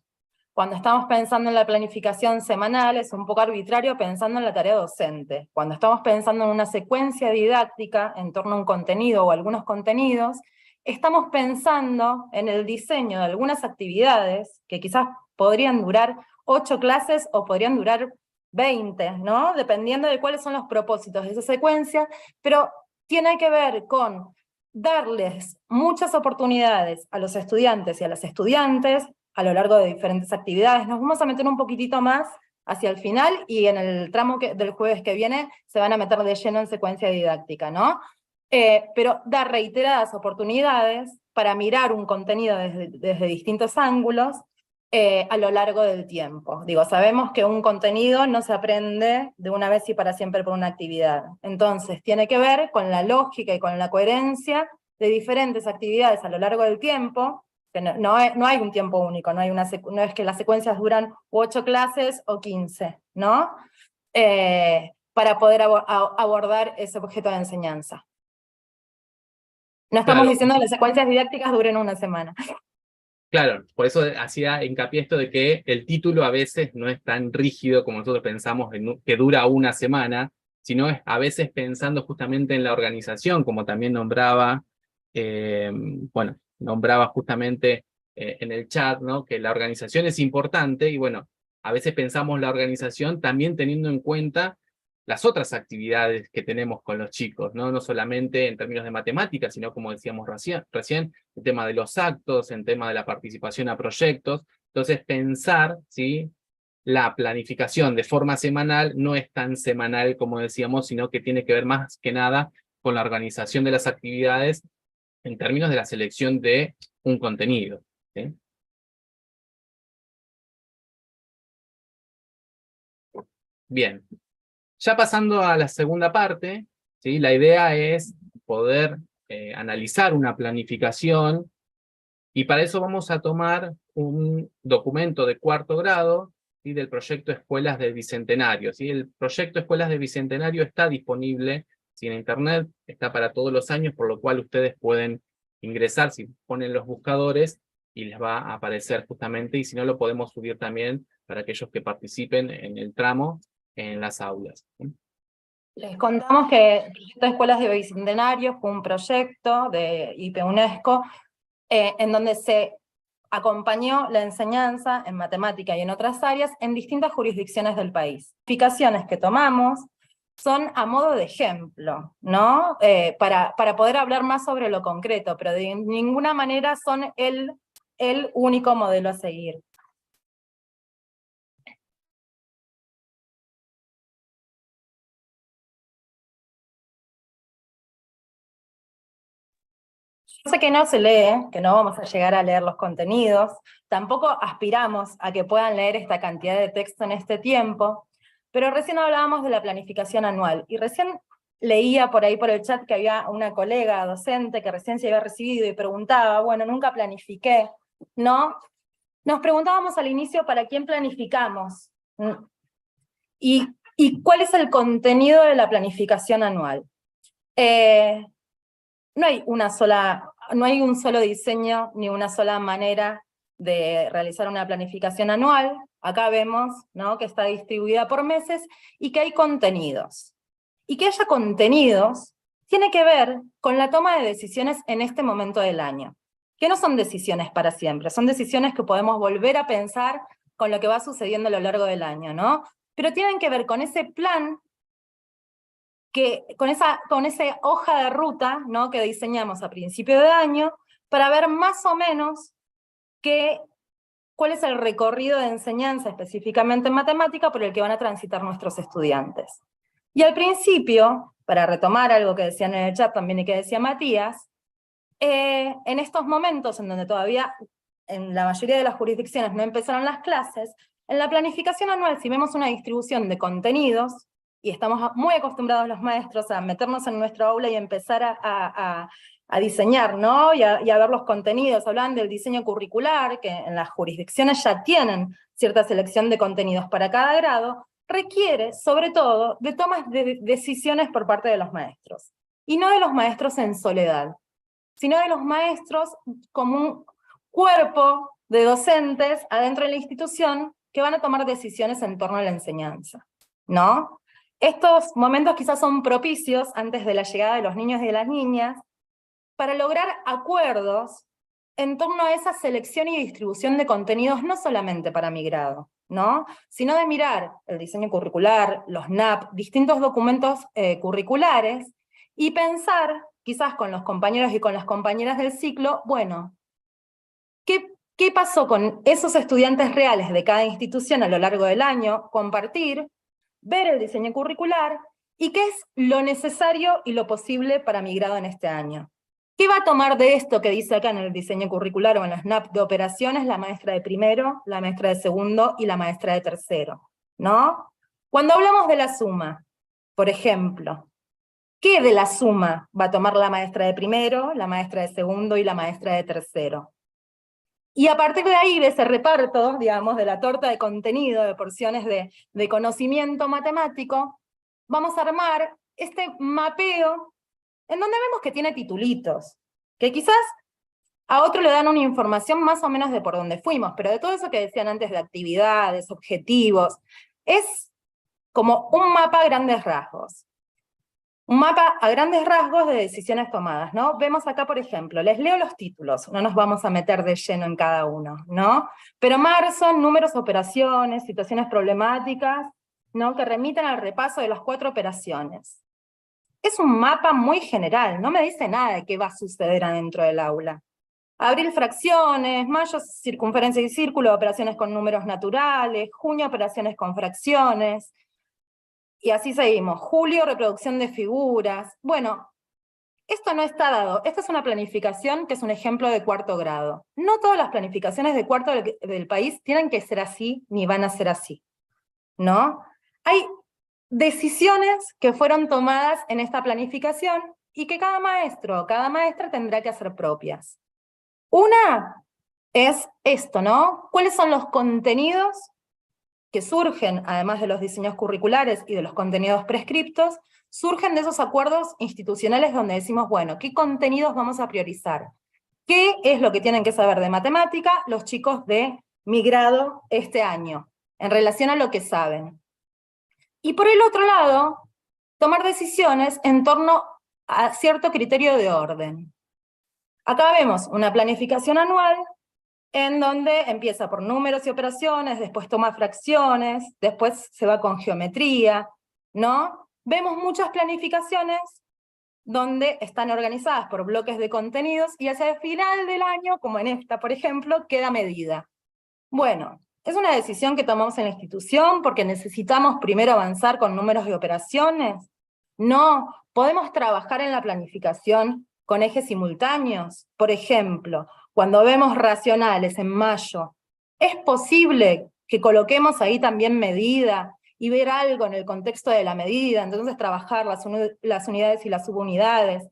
[SPEAKER 3] Cuando estamos pensando en la planificación semanal, es un poco arbitrario pensando en la tarea docente. Cuando estamos pensando en una secuencia didáctica en torno a un contenido o algunos contenidos, estamos pensando en el diseño de algunas actividades que quizás podrían durar 8 clases o podrían durar 20, ¿no? Dependiendo de cuáles son los propósitos de esa secuencia, pero tiene que ver con darles muchas oportunidades a los estudiantes y a las estudiantes a lo largo de diferentes actividades. Nos vamos a meter un poquitito más hacia el final, y en el tramo del jueves que viene se van a meter de lleno en secuencia didáctica, ¿no? Pero dar reiteradas oportunidades para mirar un contenido desde distintos ángulos, a lo largo del tiempo. Digo, sabemos que un contenido no se aprende de una vez y para siempre por una actividad. Entonces, tiene que ver con la lógica y con la coherencia de diferentes actividades a lo largo del tiempo, que no hay un tiempo único, no es que las secuencias duran 8 clases o 15, ¿no? Para poder abordar ese objeto de enseñanza. No estamos diciendo que las secuencias didácticas duren una semana.
[SPEAKER 2] Claro, por eso hacía hincapié esto de que el título a veces no es tan rígido como nosotros pensamos que dura una semana, sino es a veces pensando justamente en la organización, como también nombraba, nombraba justamente en el chat, ¿no? Que la organización es importante, y bueno, a veces pensamos la organización también teniendo en cuenta las otras actividades que tenemos con los chicos, ¿no? No solamente en términos de matemáticas, sino como decíamos recién, el tema de los actos, el tema de la participación a proyectos. Entonces pensar, ¿sí?, la planificación de forma semanal no es tan semanal como decíamos, sino que tiene que ver más que nada con la organización de las actividades en términos de la selección de un contenido, ¿sí? Bien. Ya pasando a la segunda parte, ¿sí?, la idea es poder analizar una planificación, y para eso vamos a tomar un documento de 4º grado, ¿sí?, del proyecto Escuelas del Bicentenario, ¿sí? El proyecto Escuelas del Bicentenario está disponible, ¿sí?, en internet, está para todos los años, por lo cual ustedes pueden ingresar, si ponen los buscadores, y les va a aparecer justamente, y si no lo podemos subir también para aquellos que participen en el tramo en las aulas.
[SPEAKER 3] Les contamos que el proyecto de Escuelas de Bicentenario fue un proyecto de IP UNESCO, en donde se acompañó la enseñanza en matemática y en otras áreas en distintas jurisdicciones del país. Las explicaciones que tomamos son a modo de ejemplo, ¿no? Para poder hablar más sobre lo concreto, pero de ninguna manera son el único modelo a seguir. Yo sé que no se lee, que no vamos a llegar a leer los contenidos, tampoco aspiramos a que puedan leer esta cantidad de texto en este tiempo, pero recién hablábamos de la planificación anual, y recién leía por ahí por el chat que había una colega docente que recién se había recibido y preguntaba, bueno, nunca planifiqué, ¿no? Nos preguntábamos al inicio para quién planificamos, y cuál es el contenido de la planificación anual. No hay un solo diseño ni una sola manera de realizar una planificación anual. Acá vemos, ¿no?, que está distribuida por meses y que hay contenidos. Y que haya contenidos tiene que ver con la toma de decisiones en este momento del año, que no son decisiones para siempre, son decisiones que podemos volver a pensar con lo que va sucediendo a lo largo del año, ¿no? Pero tienen que ver con ese plan, con esa hoja de ruta, ¿no?, que diseñamos a principio de año, para ver más o menos cuál es el recorrido de enseñanza, específicamente en matemática, por el que van a transitar nuestros estudiantes. Y al principio, para retomar algo que decían en el chat también y que decía Matías, en estos momentos en donde todavía en la mayoría de las jurisdicciones no empezaron las clases, en la planificación anual, si vemos una distribución de contenidos, y estamos muy acostumbrados los maestros a meternos en nuestro aula y empezar a diseñar, ¿no? Y a ver los contenidos, hablan del diseño curricular, que en las jurisdicciones ya tienen cierta selección de contenidos para cada grado, requiere, sobre todo, de tomas de decisiones por parte de los maestros. Y no de los maestros en soledad, sino de los maestros como un cuerpo de docentes adentro de la institución que van a tomar decisiones en torno a la enseñanza, ¿no? Estos momentos quizás son propicios antes de la llegada de los niños y de las niñas para lograr acuerdos en torno a esa selección y distribución de contenidos, no solamente para mi grado, ¿no? Sino de mirar el diseño curricular, los NAP, distintos documentos curriculares, y pensar, quizás con los compañeros y con las compañeras del ciclo, bueno, ¿qué pasó con esos estudiantes reales de cada institución a lo largo del año? Compartir, ver el diseño curricular, y qué es lo necesario y lo posible para mi grado en este año. ¿Qué va a tomar de esto que dice acá en el diseño curricular o en las NAP de operaciones la maestra de primero, la maestra de segundo y la maestra de tercero? ¿No? Cuando hablamos de la suma, por ejemplo, ¿qué de la suma va a tomar la maestra de primero, la maestra de segundo y la maestra de tercero? Y a partir de ahí, de ese reparto, digamos, de la torta de contenido, de porciones de conocimiento matemático, vamos a armar este mapeo en donde vemos que tiene titulitos, que quizás a otro le dan una información más o menos de por dónde fuimos, pero de todo eso que decían antes de actividades, objetivos, es como un mapa a grandes rasgos. Un mapa a grandes rasgos de decisiones tomadas, ¿no? Vemos acá, por ejemplo, les leo los títulos, no nos vamos a meter de lleno en cada uno, ¿no? Pero marzo, números, operaciones, situaciones problemáticas, ¿no? Que remiten al repaso de las 4 operaciones. Es un mapa muy general, no me dice nada de qué va a suceder adentro del aula. Abril, fracciones, mayo, circunferencia y círculo, operaciones con números naturales, junio, operaciones con fracciones, y así seguimos. Julio, reproducción de figuras. Bueno, esto no está dado. Esta es una planificación que es un ejemplo de 4º grado. No todas las planificaciones de cuarto del país tienen que ser así, ni van a ser así, ¿no? Hay decisiones que fueron tomadas en esta planificación y que cada maestro o cada maestra tendrá que hacer propias. Una es esto, ¿no? ¿Cuáles son los contenidos que surgen, además de los diseños curriculares y de los contenidos prescriptos, surgen de esos acuerdos institucionales donde decimos, bueno, ¿qué contenidos vamos a priorizar? ¿Qué es lo que tienen que saber de matemática los chicos de mi grado este año, en relación a lo que saben? Y por el otro lado, tomar decisiones en torno a cierto criterio de orden. Acá vemos una planificación anual en donde empieza por números y operaciones, después toma fracciones, después se va con geometría, ¿no? Vemos muchas planificaciones donde están organizadas por bloques de contenidos y hacia el final del año, como en esta, por ejemplo, queda medida. Bueno, ¿es una decisión que tomamos en la institución porque necesitamos primero avanzar con números de operaciones? No, podemos trabajar en la planificación con ejes simultáneos. Por ejemplo, cuando vemos racionales en mayo, ¿es posible que coloquemos ahí también medida y ver algo en el contexto de la medida, entonces trabajar las unidades y las subunidades?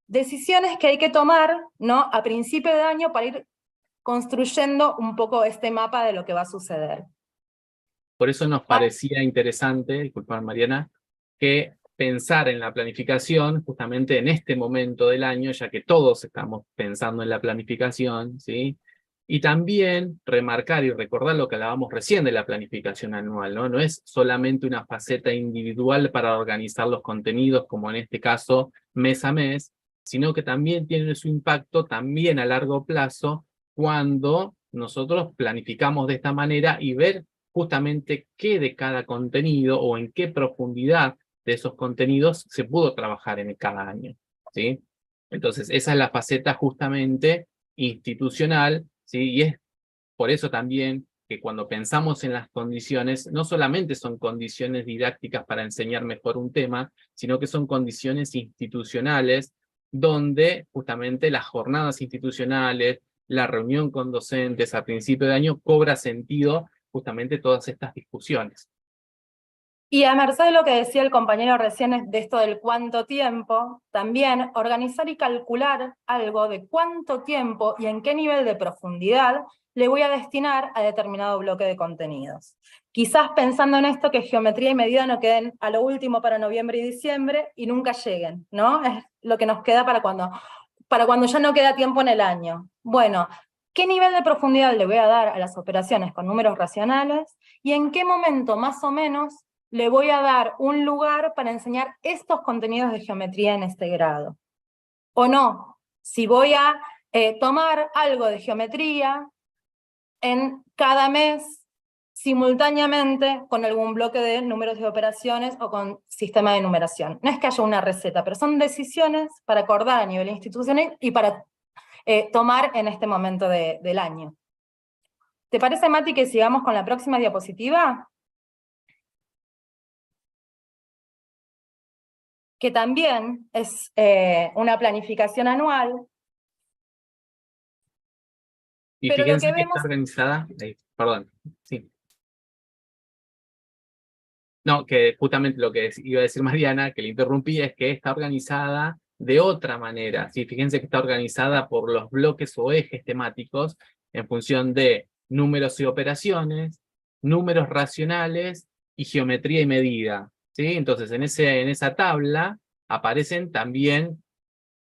[SPEAKER 3] Decisiones que hay que tomar, ¿no?, a principio de año para ir construyendo un poco este mapa de lo que va a suceder.
[SPEAKER 2] Por eso nos parecía interesante, disculpad Mariana, que pensar en la planificación justamente en este momento del año, ya que todos estamos pensando en la planificación, ¿sí? Y también remarcar y recordar lo que hablábamos recién de la planificación anual, ¿no? No es solamente una faceta individual para organizar los contenidos, como en este caso mes a mes, sino que también tiene su impacto también a largo plazo cuando nosotros planificamos de esta manera y ver justamente qué de cada contenido o en qué profundidad de esos contenidos se pudo trabajar en cada año, ¿sí? Entonces, esa es la faceta justamente institucional, ¿sí? Y es por eso también que cuando pensamos en las condiciones, no solamente son condiciones didácticas para enseñar mejor un tema, sino que son condiciones institucionales, donde justamente las jornadas institucionales, la reunión con docentes a principio de año, cobra sentido justamente todas estas discusiones.
[SPEAKER 3] Y a merced de lo que decía el compañero recién de esto del cuánto tiempo, también organizar y calcular algo de cuánto tiempo y en qué nivel de profundidad le voy a destinar a determinado bloque de contenidos. Quizás pensando en esto que geometría y medida no queden a lo último para noviembre y diciembre y nunca lleguen, ¿no? Es lo que nos queda para cuando ya no queda tiempo en el año. Bueno, ¿qué nivel de profundidad le voy a dar a las operaciones con números racionales? ¿Y en qué momento más o menos le voy a dar un lugar para enseñar estos contenidos de geometría en este grado? O no, si voy a tomar algo de geometría en cada mes, simultáneamente con algún bloque de números de operaciones o con sistema de numeración. No es que haya una receta, pero son decisiones para acordar a nivel institucional y para tomar en este momento del año. ¿Te parece, Mati, que sigamos con la próxima diapositiva? Que también es una planificación anual.
[SPEAKER 2] Y
[SPEAKER 3] pero lo
[SPEAKER 2] fíjense
[SPEAKER 3] que
[SPEAKER 2] que está
[SPEAKER 3] vemos...
[SPEAKER 2] organizada, perdón, sí. No, que justamente lo que iba a decir Mariana, que le interrumpí, es que está organizada de otra manera. ¿Sí? Fíjense que está organizada por los bloques o ejes temáticos en función de números y operaciones, números racionales y geometría y medida. ¿Sí? Entonces, en esa tabla aparecen también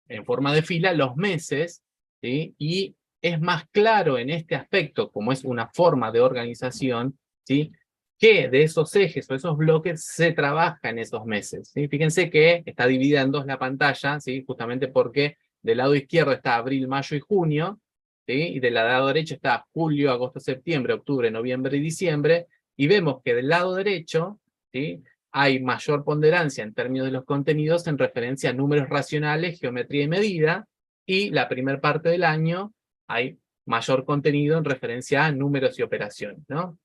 [SPEAKER 2] en forma de fila los meses, ¿sí? Y es más claro en este aspecto, como es una forma de organización, ¿sí? Que de esos ejes o esos bloques se trabaja en esos meses. ¿Sí? Fíjense que está dividida en dos la pantalla, ¿sí? Justamente porque del lado izquierdo está abril, mayo y junio, ¿sí? Y del lado derecho está julio, agosto, septiembre, octubre, noviembre y diciembre, y vemos que del lado derecho, ¿sí? Hay mayor ponderancia en términos de los contenidos en referencia a números racionales, geometría y medida, y la primera parte del año hay mayor contenido en referencia a números y operaciones, ¿no?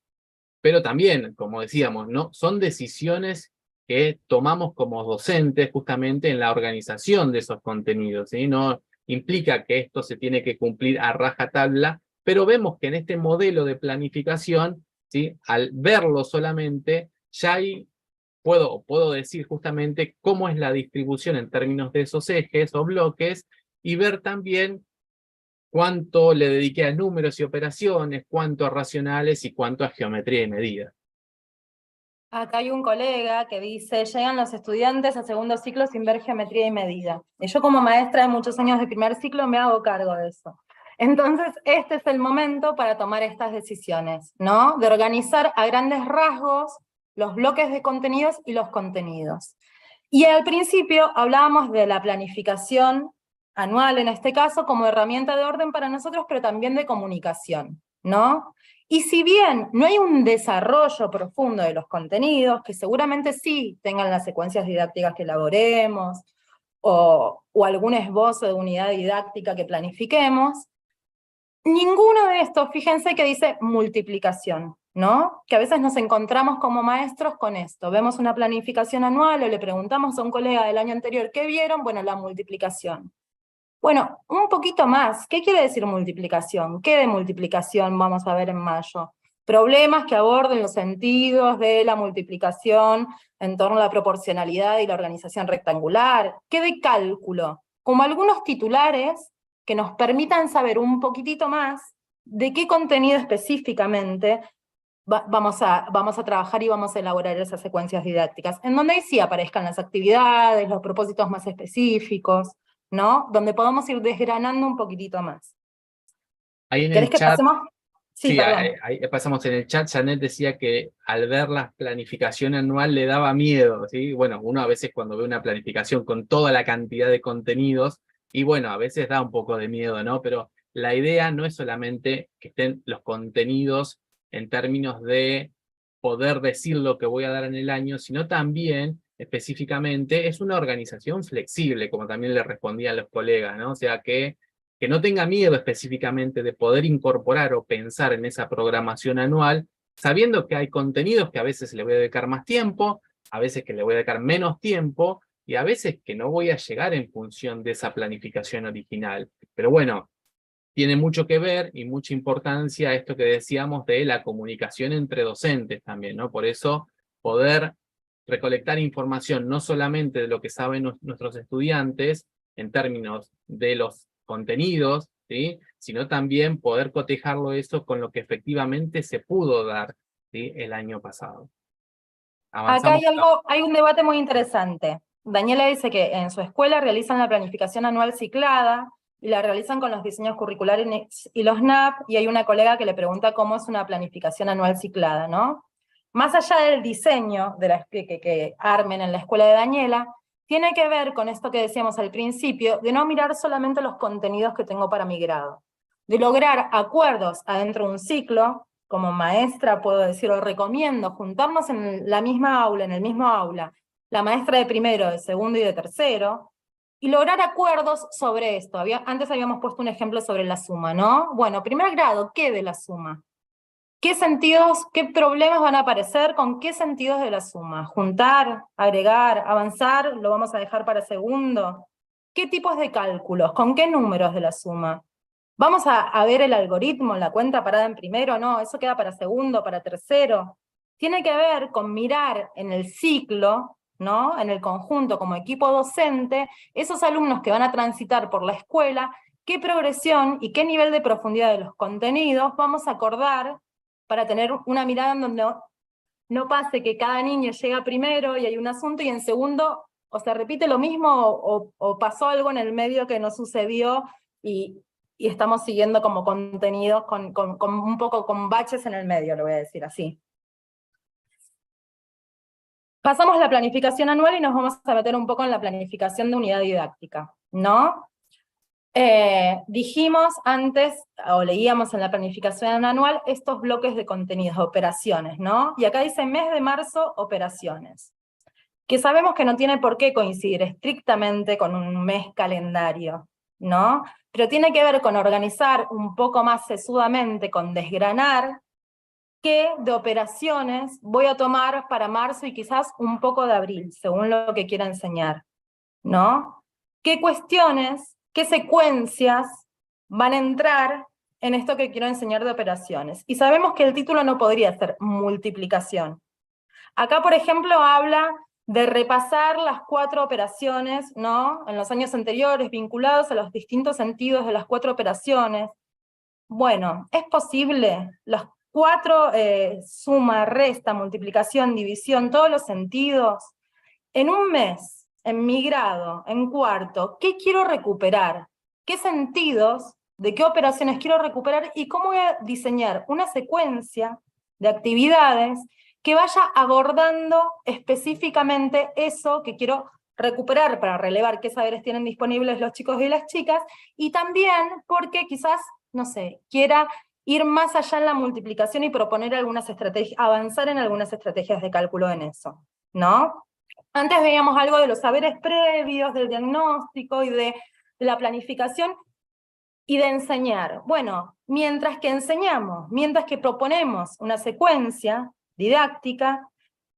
[SPEAKER 2] Pero también, como decíamos, ¿no? Son decisiones que tomamos como docentes justamente en la organización de esos contenidos, ¿sí? No implica que esto se tiene que cumplir a rajatabla, pero vemos que en este modelo de planificación, ¿sí? Al verlo solamente, ya puedo decir justamente cómo es la distribución en términos de esos ejes o bloques y ver también cuánto le dediqué a números y operaciones, cuánto a racionales y cuánto a geometría y medida.
[SPEAKER 3] Acá hay un colega que dice, llegan los estudiantes a segundo ciclo sin ver geometría y medida. Y yo como maestra de muchos años de primer ciclo me hago cargo de eso. Entonces, este es el momento para tomar estas decisiones, ¿no? De organizar a grandes rasgos los bloques de contenidos y los contenidos. Y al principio hablábamos de la planificación anual, en este caso, como herramienta de orden para nosotros, pero también de comunicación, ¿no? Y si bien no hay un desarrollo profundo de los contenidos, que seguramente sí tengan las secuencias didácticas que elaboremos, o algún esbozo de unidad didáctica que planifiquemos, ninguno de estos, fíjense que dice multiplicación, ¿no? Que a veces nos encontramos como maestros con esto. Vemos una planificación anual o le preguntamos a un colega del año anterior, ¿qué vieron? Bueno, la multiplicación. Bueno, un poquito más. ¿Qué quiere decir multiplicación? ¿Qué de multiplicación vamos a ver en mayo? Problemas que aborden los sentidos de la multiplicación en torno a la proporcionalidad y la organización rectangular. ¿Qué de cálculo? Como algunos titulares que nos permitan saber un poquitito más de qué contenido específicamente vamos a trabajar y vamos a elaborar esas secuencias didácticas, en donde ahí sí aparezcan las actividades, los propósitos más específicos, ¿no? Donde podamos ir desgranando un poquitito más.
[SPEAKER 2] Ahí en
[SPEAKER 3] ¿Querés
[SPEAKER 2] el
[SPEAKER 3] que
[SPEAKER 2] chat,
[SPEAKER 3] pasemos? Sí,
[SPEAKER 2] sí,
[SPEAKER 3] perdón.
[SPEAKER 2] ahí pasamos en el chat, Janet decía que al ver la planificación anual le daba miedo, ¿sí? Bueno, uno a veces cuando ve una planificación con toda la cantidad de contenidos, y bueno, a veces da un poco de miedo, ¿no? Pero la idea no es solamente que estén los contenidos en términos de poder decir lo que voy a dar en el año, sino también, específicamente, es una organización flexible, como también le respondían los colegas, ¿no? O sea que que no tenga miedo específicamente de poder incorporar o pensar en esa programación anual, sabiendo que hay contenidos que a veces le voy a dedicar más tiempo, a veces que le voy a dedicar menos tiempo, y a veces que no voy a llegar en función de esa planificación original. Pero bueno, tiene mucho que ver y mucha importancia esto que decíamos de la comunicación entre docentes también, ¿no? Por eso poder recolectar información no solamente de lo que saben nuestros estudiantes en términos de los contenidos, ¿sí? Sino también poder cotejarlo eso con lo que efectivamente se pudo dar, ¿sí? El año pasado.
[SPEAKER 3] Acá
[SPEAKER 2] Avanzamos.
[SPEAKER 3] hay un debate muy interesante. Daniela dice que en su escuela realizan la planificación anual ciclada y la realizan con los diseños curriculares y los NAP, y hay una colega que le pregunta cómo es una planificación anual ciclada, ¿no? Más allá del diseño de que armen en la escuela de Daniela, tiene que ver con esto que decíamos al principio, de no mirar solamente los contenidos que tengo para mi grado, de lograr acuerdos adentro de un ciclo. Como maestra puedo decir, o recomiendo juntarnos en la misma aula, en el mismo aula, la maestra de primero, de segundo y de tercero, y lograr acuerdos sobre esto. Antes habíamos puesto un ejemplo sobre la suma, ¿no? Bueno, primer grado, ¿qué de la suma? ¿Qué sentidos, qué problemas van a aparecer con qué sentidos de la suma? ¿Juntar, agregar, avanzar? ¿Lo vamos a dejar para segundo? ¿Qué tipos de cálculos? ¿Con qué números de la suma? ¿Vamos a ver el algoritmo, la cuenta parada en primero? No, eso queda para segundo, para tercero. Tiene que ver con mirar en el ciclo, ¿no? En el conjunto, como equipo docente, esos alumnos que van a transitar por la escuela, qué progresión y qué nivel de profundidad de los contenidos vamos a acordar para tener una mirada en donde no pase que cada niño llega primero y hay un asunto, y en segundo o se repite lo mismo o pasó algo en el medio que no sucedió, y estamos siguiendo como contenidos con un poco con baches en el medio, lo voy a decir así. Pasamos la planificación anual y nos vamos a meter un poco en la planificación de unidad didáctica, ¿no? Dijimos antes, o leíamos en la planificación anual, estos bloques de contenidos, operaciones, ¿no? Y acá dice mes de marzo, operaciones. Que sabemos que no tiene por qué coincidir estrictamente con un mes calendario, ¿no? Pero tiene que ver con organizar un poco más sesudamente, con desgranar qué de operaciones voy a tomar para marzo y quizás un poco de abril, según lo que quiera enseñar, ¿no? ¿Qué cuestiones, qué secuencias van a entrar en esto que quiero enseñar de operaciones? Y sabemos que el título no podría ser multiplicación. Acá, por ejemplo, habla de repasar las 4 operaciones, ¿no? En los años anteriores, vinculados a los distintos sentidos de las 4 operaciones. Bueno, ¿es posible? Las 4, suma, resta, multiplicación, división, todos los sentidos. En un mes, en mi grado, en cuarto, ¿qué quiero recuperar? ¿Qué sentidos, de qué operaciones quiero recuperar? Y cómo voy a diseñar una secuencia de actividades que vaya abordando específicamente eso que quiero recuperar para relevar qué saberes tienen disponibles los chicos y las chicas, y también porque quizás, no sé, quiera ir más allá en la multiplicación y proponer algunas estrategias, avanzar en algunas estrategias de cálculo en eso, ¿no? Antes veíamos algo de los saberes previos, del diagnóstico y de la planificación y de enseñar. Bueno, mientras que enseñamos, mientras que proponemos una secuencia didáctica,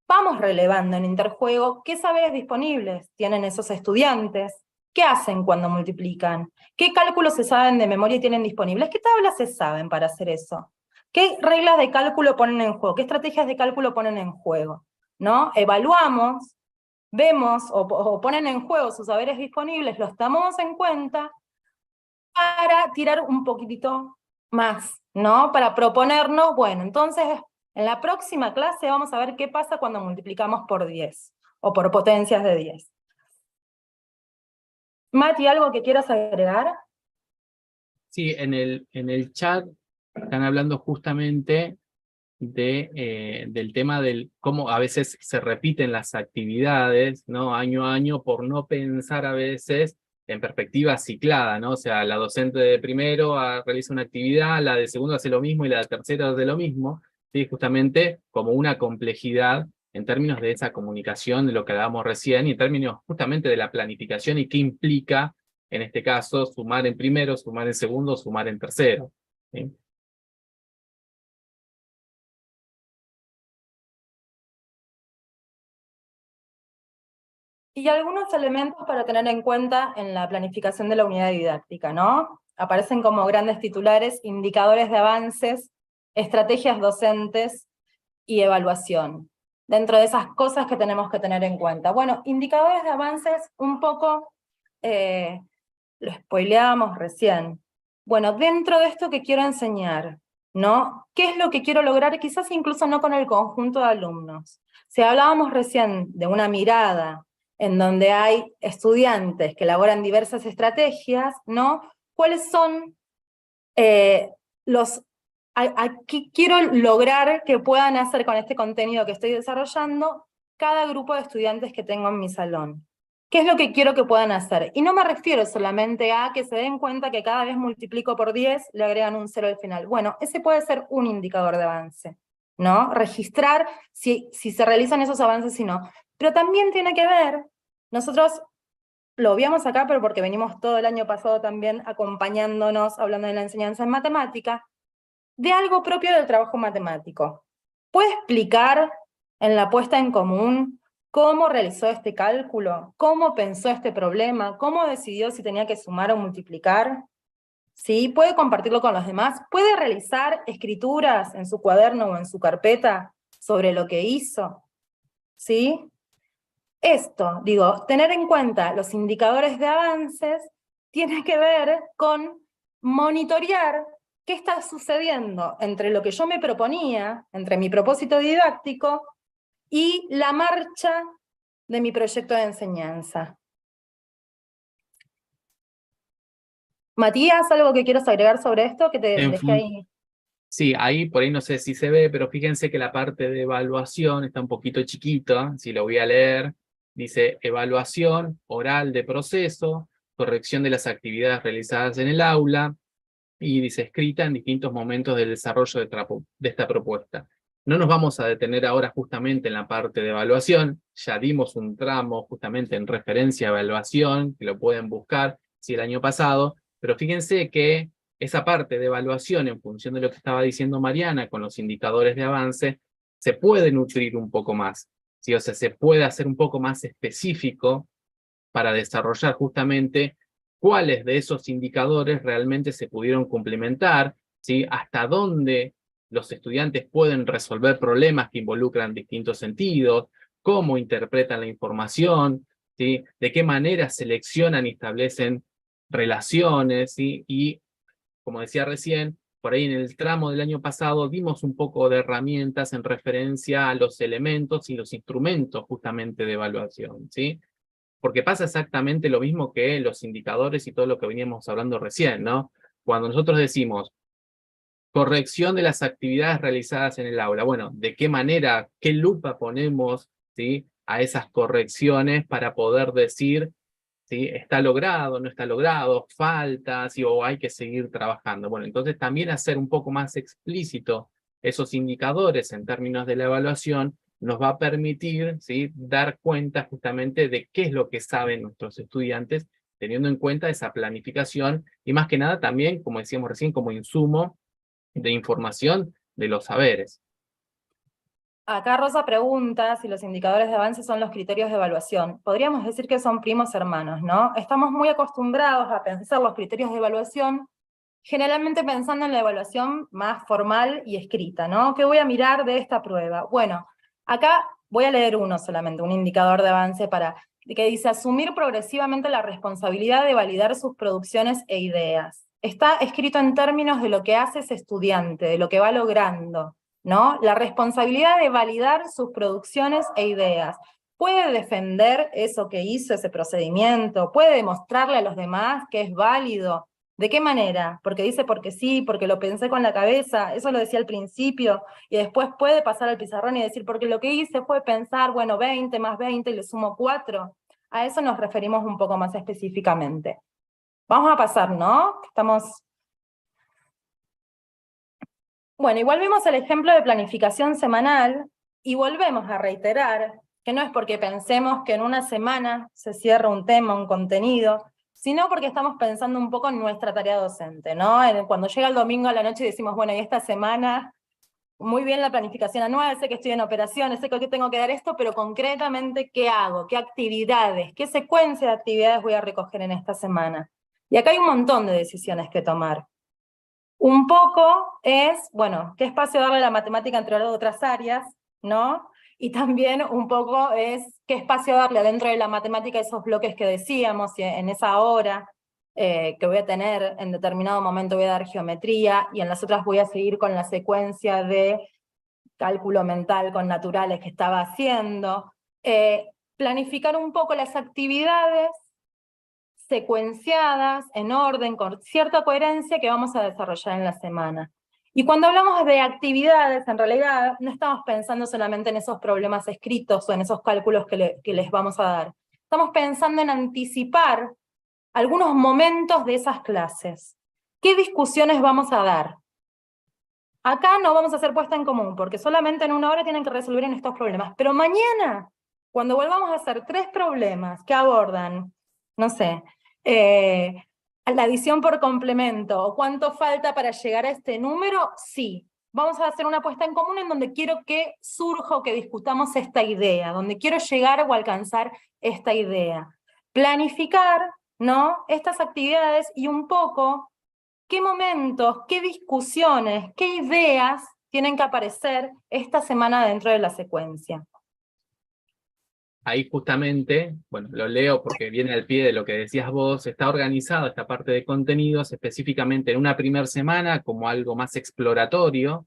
[SPEAKER 3] vamos relevando en interjuego qué saberes disponibles tienen esos estudiantes, qué hacen cuando multiplican, qué cálculos se saben de memoria y tienen disponibles, qué tablas se saben para hacer eso, qué reglas de cálculo ponen en juego, qué estrategias de cálculo ponen en juego, ¿no? Evaluamos, vemos o ponen en juego sus saberes disponibles, los tomamos en cuenta para tirar un poquitito más, ¿no? Para proponernos, bueno, entonces en la próxima clase vamos a ver qué pasa cuando multiplicamos por 10, o por potencias de 10. Mati, ¿algo que quieras agregar?
[SPEAKER 2] Sí, en el chat están hablando justamente del tema del cómo a veces se repiten las actividades, ¿no? Año a año, por no pensar a veces en perspectiva ciclada, ¿no? O sea, la docente de primero realiza una actividad, la de segundo hace lo mismo y la de tercero hace lo mismo, ¿sí? Justamente como una complejidad en términos de esa comunicación, de lo que hablábamos recién, y en términos justamente de la planificación y qué implica en este caso, sumar en primero, sumar en segundo, sumar en tercero, ¿sí?
[SPEAKER 3] Y algunos elementos para tener en cuenta en la planificación de la unidad didáctica, ¿no? Aparecen como grandes titulares, indicadores de avances, estrategias docentes y evaluación. Dentro de esas cosas que tenemos que tener en cuenta. Bueno, indicadores de avances, un poco lo spoileábamos recién. Bueno, dentro de esto que quiero enseñar, ¿no? ¿Qué es lo que quiero lograr? Quizás incluso no con el conjunto de alumnos. Si hablábamos recién de una mirada en donde hay estudiantes que elaboran diversas estrategias, ¿no? ¿Cuáles son qué quiero lograr que puedan hacer con este contenido que estoy desarrollando cada grupo de estudiantes que tengo en mi salón? ¿Qué es lo que quiero que puedan hacer? Y no me refiero solamente a que se den cuenta que cada vez multiplico por 10, le agregan un 0 al final. Bueno, ese puede ser un indicador de avance, ¿no? Registrar si se realizan esos avances y no. Pero también tiene que ver, nosotros lo obviamos acá, pero porque venimos todo el año pasado también acompañándonos, hablando de la enseñanza en matemática, de algo propio del trabajo matemático. ¿Puede explicar en la puesta en común cómo realizó este cálculo? ¿Cómo pensó este problema? ¿Cómo decidió si tenía que sumar o multiplicar? ¿Sí? ¿Puede compartirlo con los demás? ¿Puede realizar escrituras en su cuaderno o en su carpeta sobre lo que hizo? ¿Sí? Esto, digo, tener en cuenta los indicadores de avances tiene que ver con monitorear qué está sucediendo entre lo que yo me proponía, entre mi propósito didáctico y la marcha de mi proyecto de enseñanza. Matías, ¿algo que quieras agregar sobre esto? Que te dejé ahí.
[SPEAKER 2] Sí, ahí por ahí no sé si se ve, pero fíjense que la parte de evaluación está un poquito chiquita, si lo voy a leer. Dice evaluación oral de proceso, corrección de las actividades realizadas en el aula, y dice escrita en distintos momentos del desarrollo de esta propuesta. No nos vamos a detener ahora justamente en la parte de evaluación, ya dimos un tramo justamente en referencia a evaluación, que lo pueden buscar, si el año pasado, pero fíjense que esa parte de evaluación, en función de lo que estaba diciendo Mariana, con los indicadores de avance, se puede nutrir un poco más, ¿sí? O sea, se puede hacer un poco más específico para desarrollar justamente cuáles de esos indicadores realmente se pudieron complementar, ¿sí? Hasta dónde los estudiantes pueden resolver problemas que involucran distintos sentidos, cómo interpretan la información, ¿sí? De qué manera seleccionan y establecen relaciones, ¿sí? Y, como decía recién, por ahí en el tramo del año pasado dimos un poco de herramientas en referencia a los elementos y los instrumentos justamente de evaluación, ¿sí? Porque pasa exactamente lo mismo que los indicadores y todo lo que veníamos hablando recién, ¿no? Cuando nosotros decimos corrección de las actividades realizadas en el aula, bueno, ¿de qué manera, qué lupa ponemos, ¿sí? A esas correcciones para poder decir, ¿sí? ¿Está logrado, no está logrado, falta, ¿sí? O hay que seguir trabajando? Bueno, entonces también hacer un poco más explícito esos indicadores en términos de la evaluación nos va a permitir, ¿sí? Dar cuenta justamente de qué es lo que saben nuestros estudiantes, teniendo en cuenta esa planificación y más que nada también, como decíamos recién, como insumo de información de los saberes.
[SPEAKER 3] Acá Rosa pregunta si los indicadores de avance son los criterios de evaluación. Podríamos decir que son primos hermanos, ¿no? Estamos muy acostumbrados a pensar los criterios de evaluación, generalmente pensando en la evaluación más formal y escrita, ¿no? ¿Qué voy a mirar de esta prueba? Bueno, acá voy a leer uno solamente, un indicador de avance que dice asumir progresivamente la responsabilidad de validar sus producciones e ideas. Está escrito en términos de lo que hace ese estudiante, de lo que va logrando, ¿no? La responsabilidad de validar sus producciones e ideas. ¿Puede defender eso que hizo, ese procedimiento? ¿Puede demostrarle a los demás que es válido? ¿De qué manera? Porque dice porque sí, porque lo pensé con la cabeza, eso lo decía al principio, y después puede pasar al pizarrón y decir, porque lo que hice fue pensar, bueno, 20 más 20 y le sumo 4. A eso nos referimos un poco más específicamente. Vamos a pasar, ¿no? Estamos... Bueno, y volvemos al ejemplo de planificación semanal, y volvemos a reiterar que no es porque pensemos que en una semana se cierra un tema, un contenido, sino porque estamos pensando un poco en nuestra tarea docente, ¿no? Cuando llega el domingo a la noche y decimos, bueno, y esta semana, muy bien la planificación anual, sé que estoy en operaciones, sé que tengo que dar esto, pero concretamente, ¿qué hago? ¿Qué actividades? ¿Qué secuencia de actividades voy a recoger en esta semana? Y acá hay un montón de decisiones que tomar. Un poco es, bueno, qué espacio darle a la matemática entre las otras áreas, ¿no? Y también un poco es qué espacio darle dentro de la matemática esos bloques que decíamos, en esa hora que voy a tener, en determinado momento voy a dar geometría, y en las otras voy a seguir con la secuencia de cálculo mental con naturales que estaba haciendo. Planificar un poco las actividades secuenciadas, en orden, con cierta coherencia que vamos a desarrollar en la semana. Y cuando hablamos de actividades, en realidad no estamos pensando solamente en esos problemas escritos o en esos cálculos que les vamos a dar. Estamos pensando en anticipar algunos momentos de esas clases. ¿Qué discusiones vamos a dar? Acá no vamos a hacer puesta en común, porque solamente en una hora tienen que resolver en estos problemas. Pero mañana, cuando volvamos a hacer 3 problemas que abordan, no sé, la adición por complemento, o cuánto falta para llegar a este número, sí. Vamos a hacer una puesta en común en donde quiero que surja o que discutamos esta idea, donde quiero llegar o alcanzar esta idea. Planificar, ¿no?, estas actividades y un poco qué momentos, qué discusiones, qué ideas tienen que aparecer esta semana dentro de la secuencia.
[SPEAKER 2] Ahí justamente, bueno, lo leo porque viene al pie de lo que decías vos, está organizada esta parte de contenidos específicamente en una primera semana como algo más exploratorio,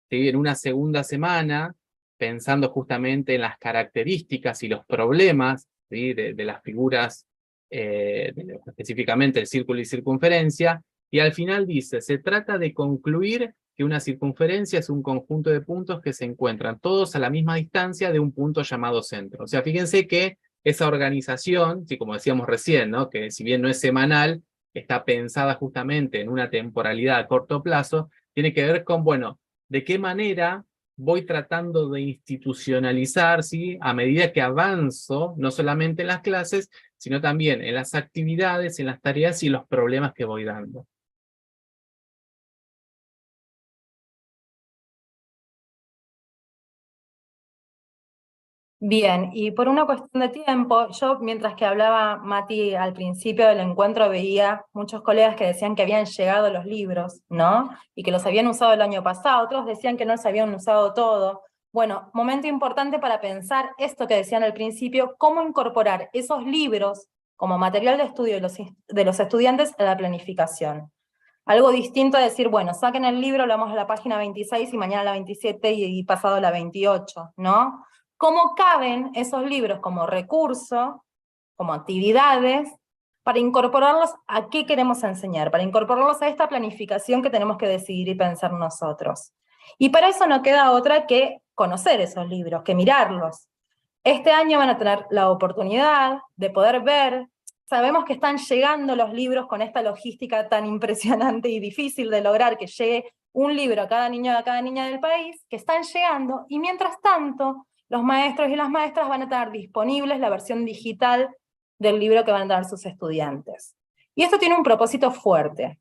[SPEAKER 2] ¿sí? En una segunda semana, pensando justamente en las características y los problemas, ¿sí?, de las figuras, específicamente el círculo y circunferencia, y al final dice, se trata de concluir que una circunferencia es un conjunto de puntos que se encuentran todos a la misma distancia de un punto llamado centro. O sea, fíjense que esa organización, sí, como decíamos recién, ¿no?, que si bien no es semanal, está pensada justamente en una temporalidad a corto plazo, tiene que ver con, bueno, de qué manera voy tratando de institucionalizar, ¿sí?, a medida que avanzo, no solamente en las clases, sino también en las actividades, en las tareas y los problemas que voy dando.
[SPEAKER 3] Bien, y por una cuestión de tiempo, yo mientras que hablaba Mati al principio del encuentro veía muchos colegas que decían que habían llegado los libros, ¿no? Y que los habían usado el año pasado, otros decían que no los habían usado todo. Bueno, momento importante para pensar esto que decían al principio, cómo incorporar esos libros como material de estudio de los estudiantes a la planificación. Algo distinto a decir, bueno, saquen el libro, lo vamos a la página 26 y mañana a la 27 y pasado a la 28, ¿no? ¿Cómo caben esos libros como recurso, como actividades, para incorporarlos a qué queremos enseñar, para incorporarlos a esta planificación que tenemos que decidir y pensar nosotros? Y para eso no queda otra que conocer esos libros, que mirarlos. Este año van a tener la oportunidad de poder ver, sabemos que están llegando los libros con esta logística tan impresionante y difícil de lograr, que llegue un libro a cada niño, a cada niña del país, que están llegando, y mientras tanto, los maestros y las maestras van a tener disponibles la versión digital del libro que van a dar sus estudiantes. Y esto tiene un propósito fuerte,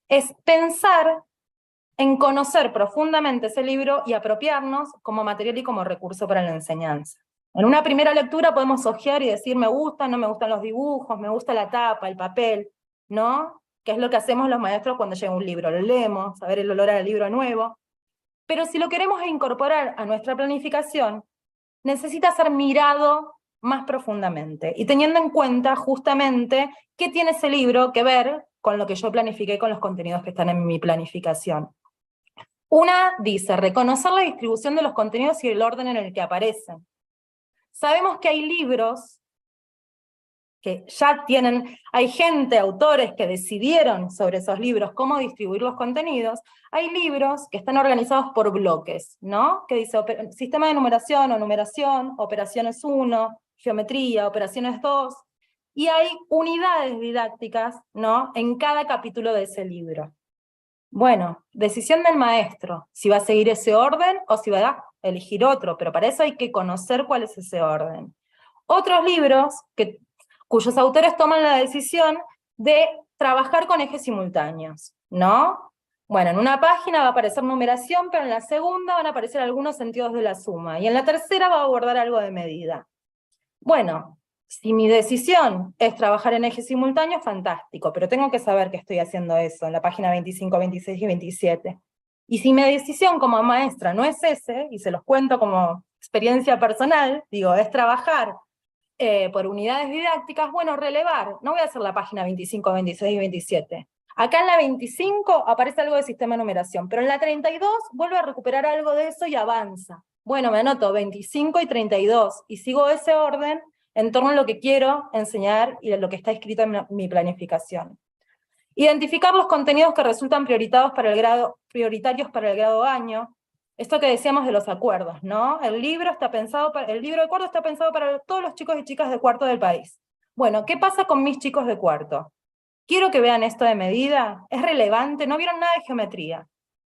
[SPEAKER 3] es pensar en conocer profundamente ese libro y apropiarnos como material y como recurso para la enseñanza. En una primera lectura podemos hojear y decir, me gustan, no me gustan los dibujos, me gusta la tapa, el papel, ¿no? Que es lo que hacemos los maestros cuando llega un libro, lo leemos, a ver el olor al libro nuevo. Pero si lo queremos incorporar a nuestra planificación, necesita ser mirado más profundamente, y teniendo en cuenta justamente qué tiene ese libro que ver con lo que yo planifiqué, con los contenidos que están en mi planificación. Una dice, reconocer la distribución de los contenidos y el orden en el que aparecen. Sabemos que hay libros que ya tienen, hay gente, autores que decidieron sobre esos libros cómo distribuir los contenidos. Hay libros que están organizados por bloques, ¿no? Que dice sistema de numeración o numeración, operaciones 1, geometría, operaciones 2, y hay unidades didácticas, ¿no?, en cada capítulo de ese libro. Bueno, decisión del maestro, si va a seguir ese orden o si va a elegir otro, pero para eso hay que conocer cuál es ese orden. Otros libros cuyos autores toman la decisión de trabajar con ejes simultáneos, ¿no? Bueno, en una página va a aparecer numeración, pero en la segunda van a aparecer algunos sentidos de la suma, y en la tercera va a abordar algo de medida. Bueno, si mi decisión es trabajar en ejes simultáneos, fantástico, pero tengo que saber que estoy haciendo eso en la página 25, 26 y 27. Y si mi decisión como maestra no es ese, y se los cuento como experiencia personal, digo, es trabajar por unidades didácticas, bueno, relevar, no voy a hacer la página 25, 26 y 27. Acá en la 25 aparece algo de sistema de numeración, pero en la 32 vuelvo a recuperar algo de eso y avanza. Bueno, me anoto 25 y 32, y sigo ese orden en torno a lo que quiero enseñar y a lo que está escrito en mi planificación. Identificar los contenidos que resultan prioritarios para el grado año. Esto que decíamos de los acuerdos, ¿no? El libro de cuarto está pensado para todos los chicos y chicas de cuarto del país. Bueno, ¿qué pasa con mis chicos de cuarto? Quiero que vean esto de medida, es relevante, no vieron nada de geometría.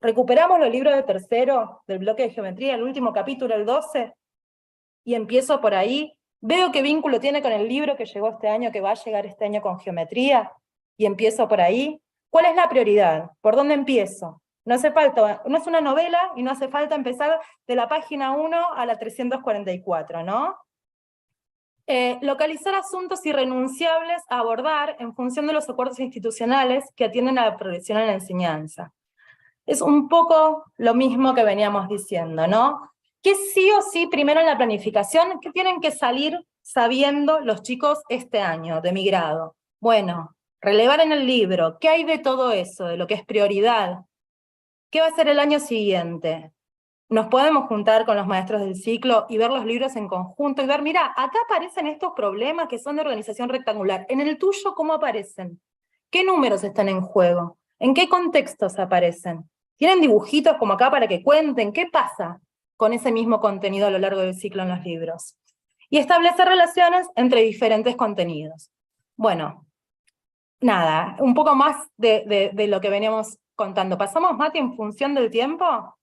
[SPEAKER 3] Recuperamos los libros de tercero del bloque de geometría, el último capítulo, el 12, y empiezo por ahí. Veo qué vínculo tiene con el libro que llegó este año, que va a llegar este año con geometría, y empiezo por ahí. ¿Cuál es la prioridad? ¿Por dónde empiezo? No hace falta, no es una novela y no hace falta empezar de la página 1 a la 344, ¿no? Localizar asuntos irrenunciables a abordar en función de los acuerdos institucionales que atienden a la progresión en la enseñanza. Es un poco lo mismo que veníamos diciendo, ¿no? ¿Qué sí o sí primero en la planificación? ¿Qué tienen que salir sabiendo los chicos este año de mi grado? Bueno, relevar en el libro, ¿qué hay de todo eso, de lo que es prioridad? ¿Qué va a ser el año siguiente? Nos podemos juntar con los maestros del ciclo y ver los libros en conjunto y ver, mira, acá aparecen estos problemas que son de organización rectangular. En el tuyo, ¿cómo aparecen? ¿Qué números están en juego? ¿En qué contextos aparecen? ¿Tienen dibujitos como acá para que cuenten? ¿Qué pasa con ese mismo contenido a lo largo del ciclo en los libros? Y establecer relaciones entre diferentes contenidos. Bueno, nada, un poco más de lo que veníamos contando. ¿Pasamos, Mati, en función del tiempo?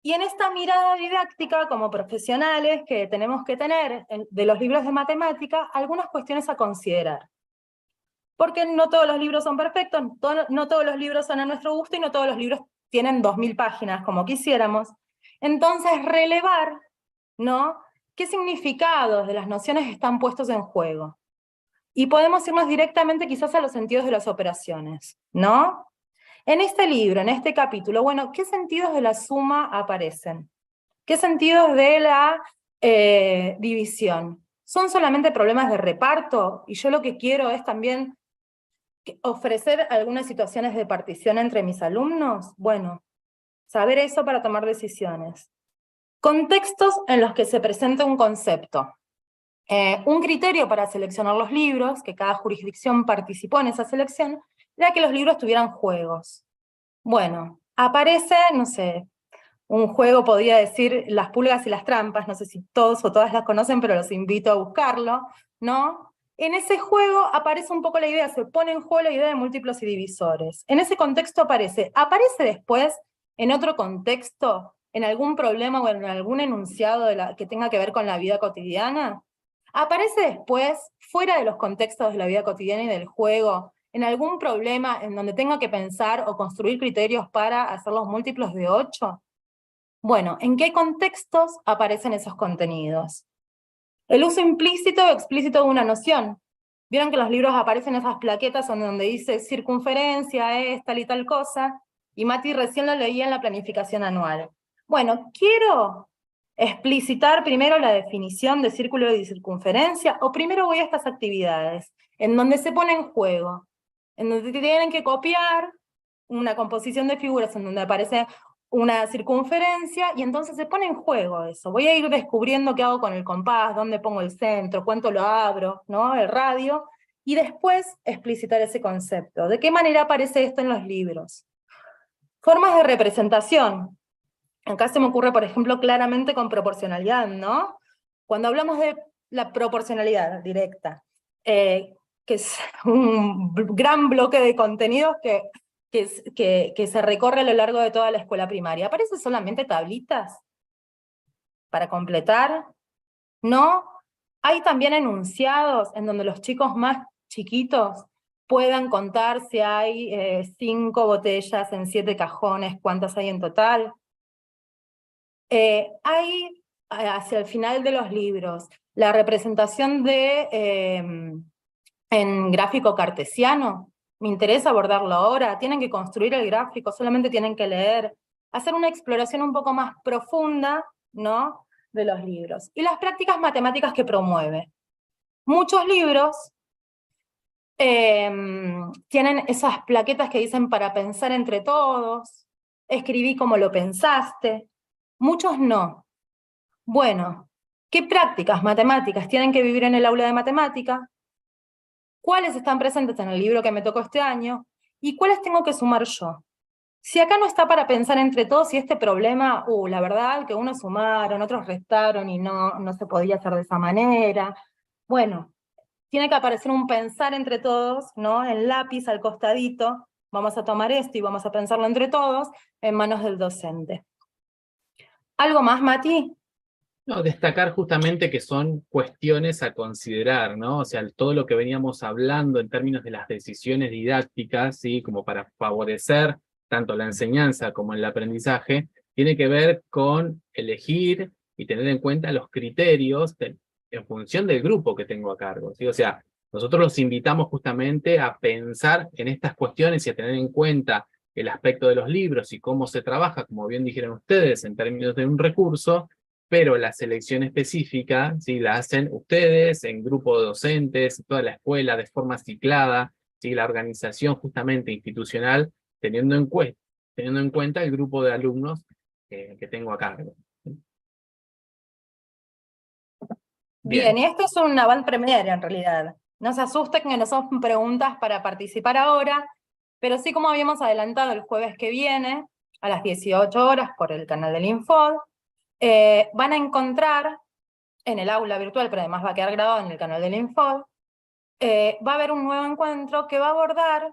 [SPEAKER 3] Y en esta mirada didáctica, como profesionales que tenemos que tener de los libros de matemática, algunas cuestiones a considerar. Porque no todos los libros son perfectos, no todos los libros son a nuestro gusto, y no todos los libros tienen 2000 páginas como quisiéramos. Entonces, relevar, ¿no? ¿Qué significados de las nociones están puestos en juego? Y podemos irnos directamente quizás a los sentidos de las operaciones, ¿no? En este libro, en este capítulo, bueno, ¿qué sentidos de la suma aparecen? ¿Qué sentidos de la división? ¿Son solamente problemas de reparto? Y yo lo que quiero es también ofrecer algunas situaciones de partición entre mis alumnos. Bueno, saber eso para tomar decisiones. Contextos en los que se presenta un concepto. Un criterio para seleccionar los libros, que cada jurisdicción participó en esa selección, era que los libros tuvieran juegos. Bueno, aparece, no sé, un juego, podría decir, Las pulgas y las trampas, no sé si todos o todas las conocen, pero los invito a buscarlo, ¿no? En ese juego aparece un poco la idea, se pone en juego la idea de múltiplos y divisores. En ese contexto aparece después, en otro contexto, en algún problema o en algún enunciado que tenga que ver con la vida cotidiana. Aparece después, fuera de los contextos de la vida cotidiana y del juego, en algún problema en donde tenga que pensar o construir criterios para hacer los múltiplos de 8. Bueno, ¿en qué contextos aparecen esos contenidos? El uso implícito o explícito de una noción. Vieron que en los libros aparecen esas plaquetas donde dice circunferencia es tal y tal cosa, y Mati recién lo leía en la planificación anual. Bueno, quiero explicitar primero la definición de círculo y circunferencia, o primero voy a estas actividades, en donde se pone en juego, en donde tienen que copiar una composición de figuras en donde aparece una circunferencia, y entonces se pone en juego eso. Voy a ir descubriendo qué hago con el compás, dónde pongo el centro, cuánto lo abro, ¿no? El radio, y después explicitar ese concepto. ¿De qué manera aparece esto en los libros? Formas de representación. Acá se me ocurre, por ejemplo, claramente con proporcionalidad, ¿no? Cuando hablamos de la proporcionalidad directa, que es un gran bloque de contenidos que se recorre a lo largo de toda la escuela primaria. ¿Aparecen solamente tablitas para completar? ¿No? Hay también enunciados en donde los chicos más chiquitos puedan contar si hay 5 botellas en 7 cajones, cuántas hay en total. Hay, hacia el final de los libros, la representación en gráfico cartesiano. Me interesa abordarlo ahora. Tienen que construir el gráfico, solamente tienen que leer, hacer una exploración un poco más profunda, ¿no?, de los libros. Y las prácticas matemáticas que promueve. Muchos libros tienen esas plaquetas que dicen para pensar entre todos, escribí como lo pensaste. Muchos no. Bueno, ¿qué prácticas matemáticas tienen que vivir en el aula de matemática? ¿Cuáles están presentes en el libro que me tocó este año? ¿Y cuáles tengo que sumar yo? Si acá no está para pensar entre todos, y este problema, la verdad que unos sumaron, otros restaron y no se podía hacer de esa manera. Bueno, tiene que aparecer un pensar entre todos, ¿no?, en lápiz al costadito. Vamos a tomar esto y vamos a pensarlo entre todos en manos del docente. ¿Algo más, Mati?
[SPEAKER 2] No, destacar justamente que son cuestiones a considerar, ¿no? O sea, todo lo que veníamos hablando en términos de las decisiones didácticas, ¿sí?, como para favorecer tanto la enseñanza como el aprendizaje, tiene que ver con elegir y tener en cuenta los criterios en función del grupo que tengo a cargo, ¿sí? O sea, nosotros los invitamos justamente a pensar en estas cuestiones y a tener en cuenta el aspecto de los libros y cómo se trabaja, como bien dijeron ustedes, en términos de un recurso, pero la selección específica, ¿sí?, la hacen ustedes, en grupo de docentes, toda la escuela, de forma ciclada, ¿sí?, la organización justamente institucional, teniendo en cuenta el grupo de alumnos que tengo a cargo.
[SPEAKER 3] Bien, y esto es un avant premiere en realidad. No se asusten que no son preguntas para participar ahora, pero sí, como habíamos adelantado, el jueves que viene, a las 18 horas, por el canal del Infod, van a encontrar en el aula virtual, pero además va a quedar grabado en el canal del Infod, va a haber un nuevo encuentro que va a abordar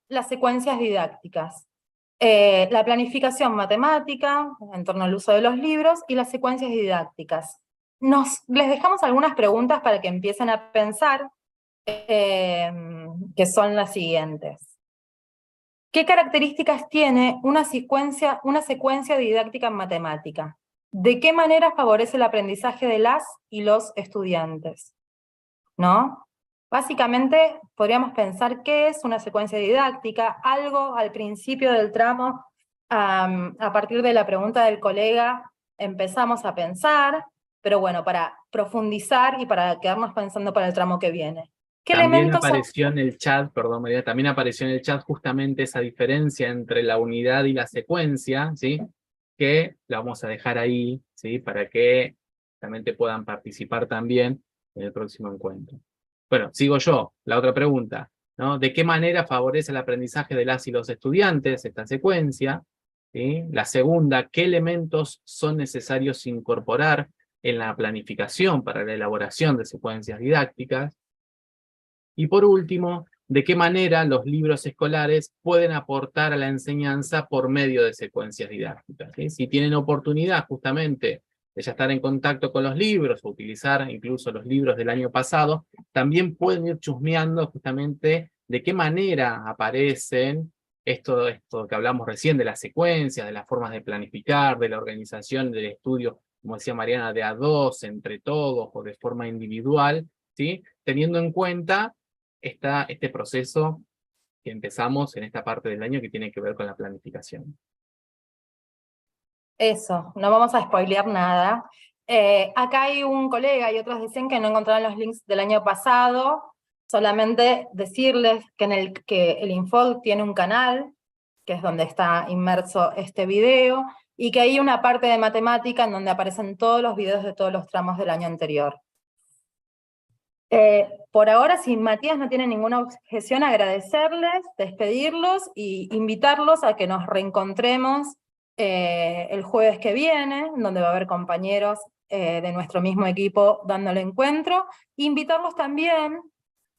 [SPEAKER 3] las secuencias didácticas, la planificación matemática en torno al uso de los libros y las secuencias didácticas. Les dejamos algunas preguntas para que empiecen a pensar, que son las siguientes. ¿Qué características tiene una secuencia didáctica en matemática? ¿De qué manera favorece el aprendizaje de las y los estudiantes? ¿No? Básicamente, podríamos pensar qué es una secuencia didáctica, algo al principio del tramo, a partir de la pregunta del colega, empezamos a pensar, pero bueno, para profundizar y para quedarnos pensando para el tramo que viene. ¿Qué
[SPEAKER 2] También
[SPEAKER 3] elementos son?
[SPEAKER 2] apareció en el chat, perdón María, también apareció en el chat justamente esa diferencia entre la unidad y la secuencia, ¿sí?, que la vamos a dejar ahí, ¿sí?, para que realmente puedan participar también en el próximo encuentro. Bueno, sigo yo, la otra pregunta, ¿no? ¿De qué manera favorece el aprendizaje de las y los estudiantes esta secuencia? ¿Sí? La segunda, ¿qué elementos son necesarios incorporar en la planificación para la elaboración de secuencias didácticas? Y por último, ¿de qué manera los libros escolares pueden aportar a la enseñanza por medio de secuencias didácticas? ¿Sí? Si tienen oportunidad justamente de ya estar en contacto con los libros, o utilizar incluso los libros del año pasado, también pueden ir chusmeando justamente de qué manera aparecen esto que hablamos recién de las secuencias, de las formas de planificar, de la organización del estudio, como decía Mariana, de a dos, entre todos, o de forma individual, ¿sí?, teniendo en cuenta este proceso que empezamos en esta parte del año que tiene que ver con la planificación.
[SPEAKER 3] Eso, no vamos a spoilear nada. Acá hay un colega y otros decían que no encontraron los links del año pasado. Solamente decirles que el Infod tiene un canal, que es donde está inmerso este video, y que hay una parte de matemática en donde aparecen todos los videos de todos los tramos del año anterior. Por ahora, si Matías no tiene ninguna objeción, agradecerles, despedirlos y invitarlos a que nos reencontremos el jueves que viene, donde va a haber compañeros de nuestro mismo equipo dando el encuentro. Invitarlos también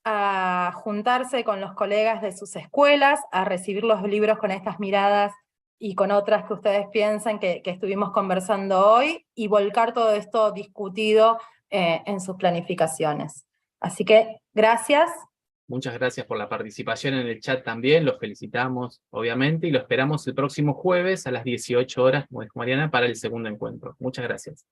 [SPEAKER 3] a juntarse con los colegas de sus escuelas, a recibir los libros con estas miradas y con otras que ustedes piensan que estuvimos conversando hoy, y volcar todo esto discutido en sus planificaciones. Así que, gracias.
[SPEAKER 2] Muchas gracias por la participación en el chat también, los felicitamos, obviamente, y lo esperamos el próximo jueves a las 18 horas, como dijo Mariana, para el segundo encuentro. Muchas gracias.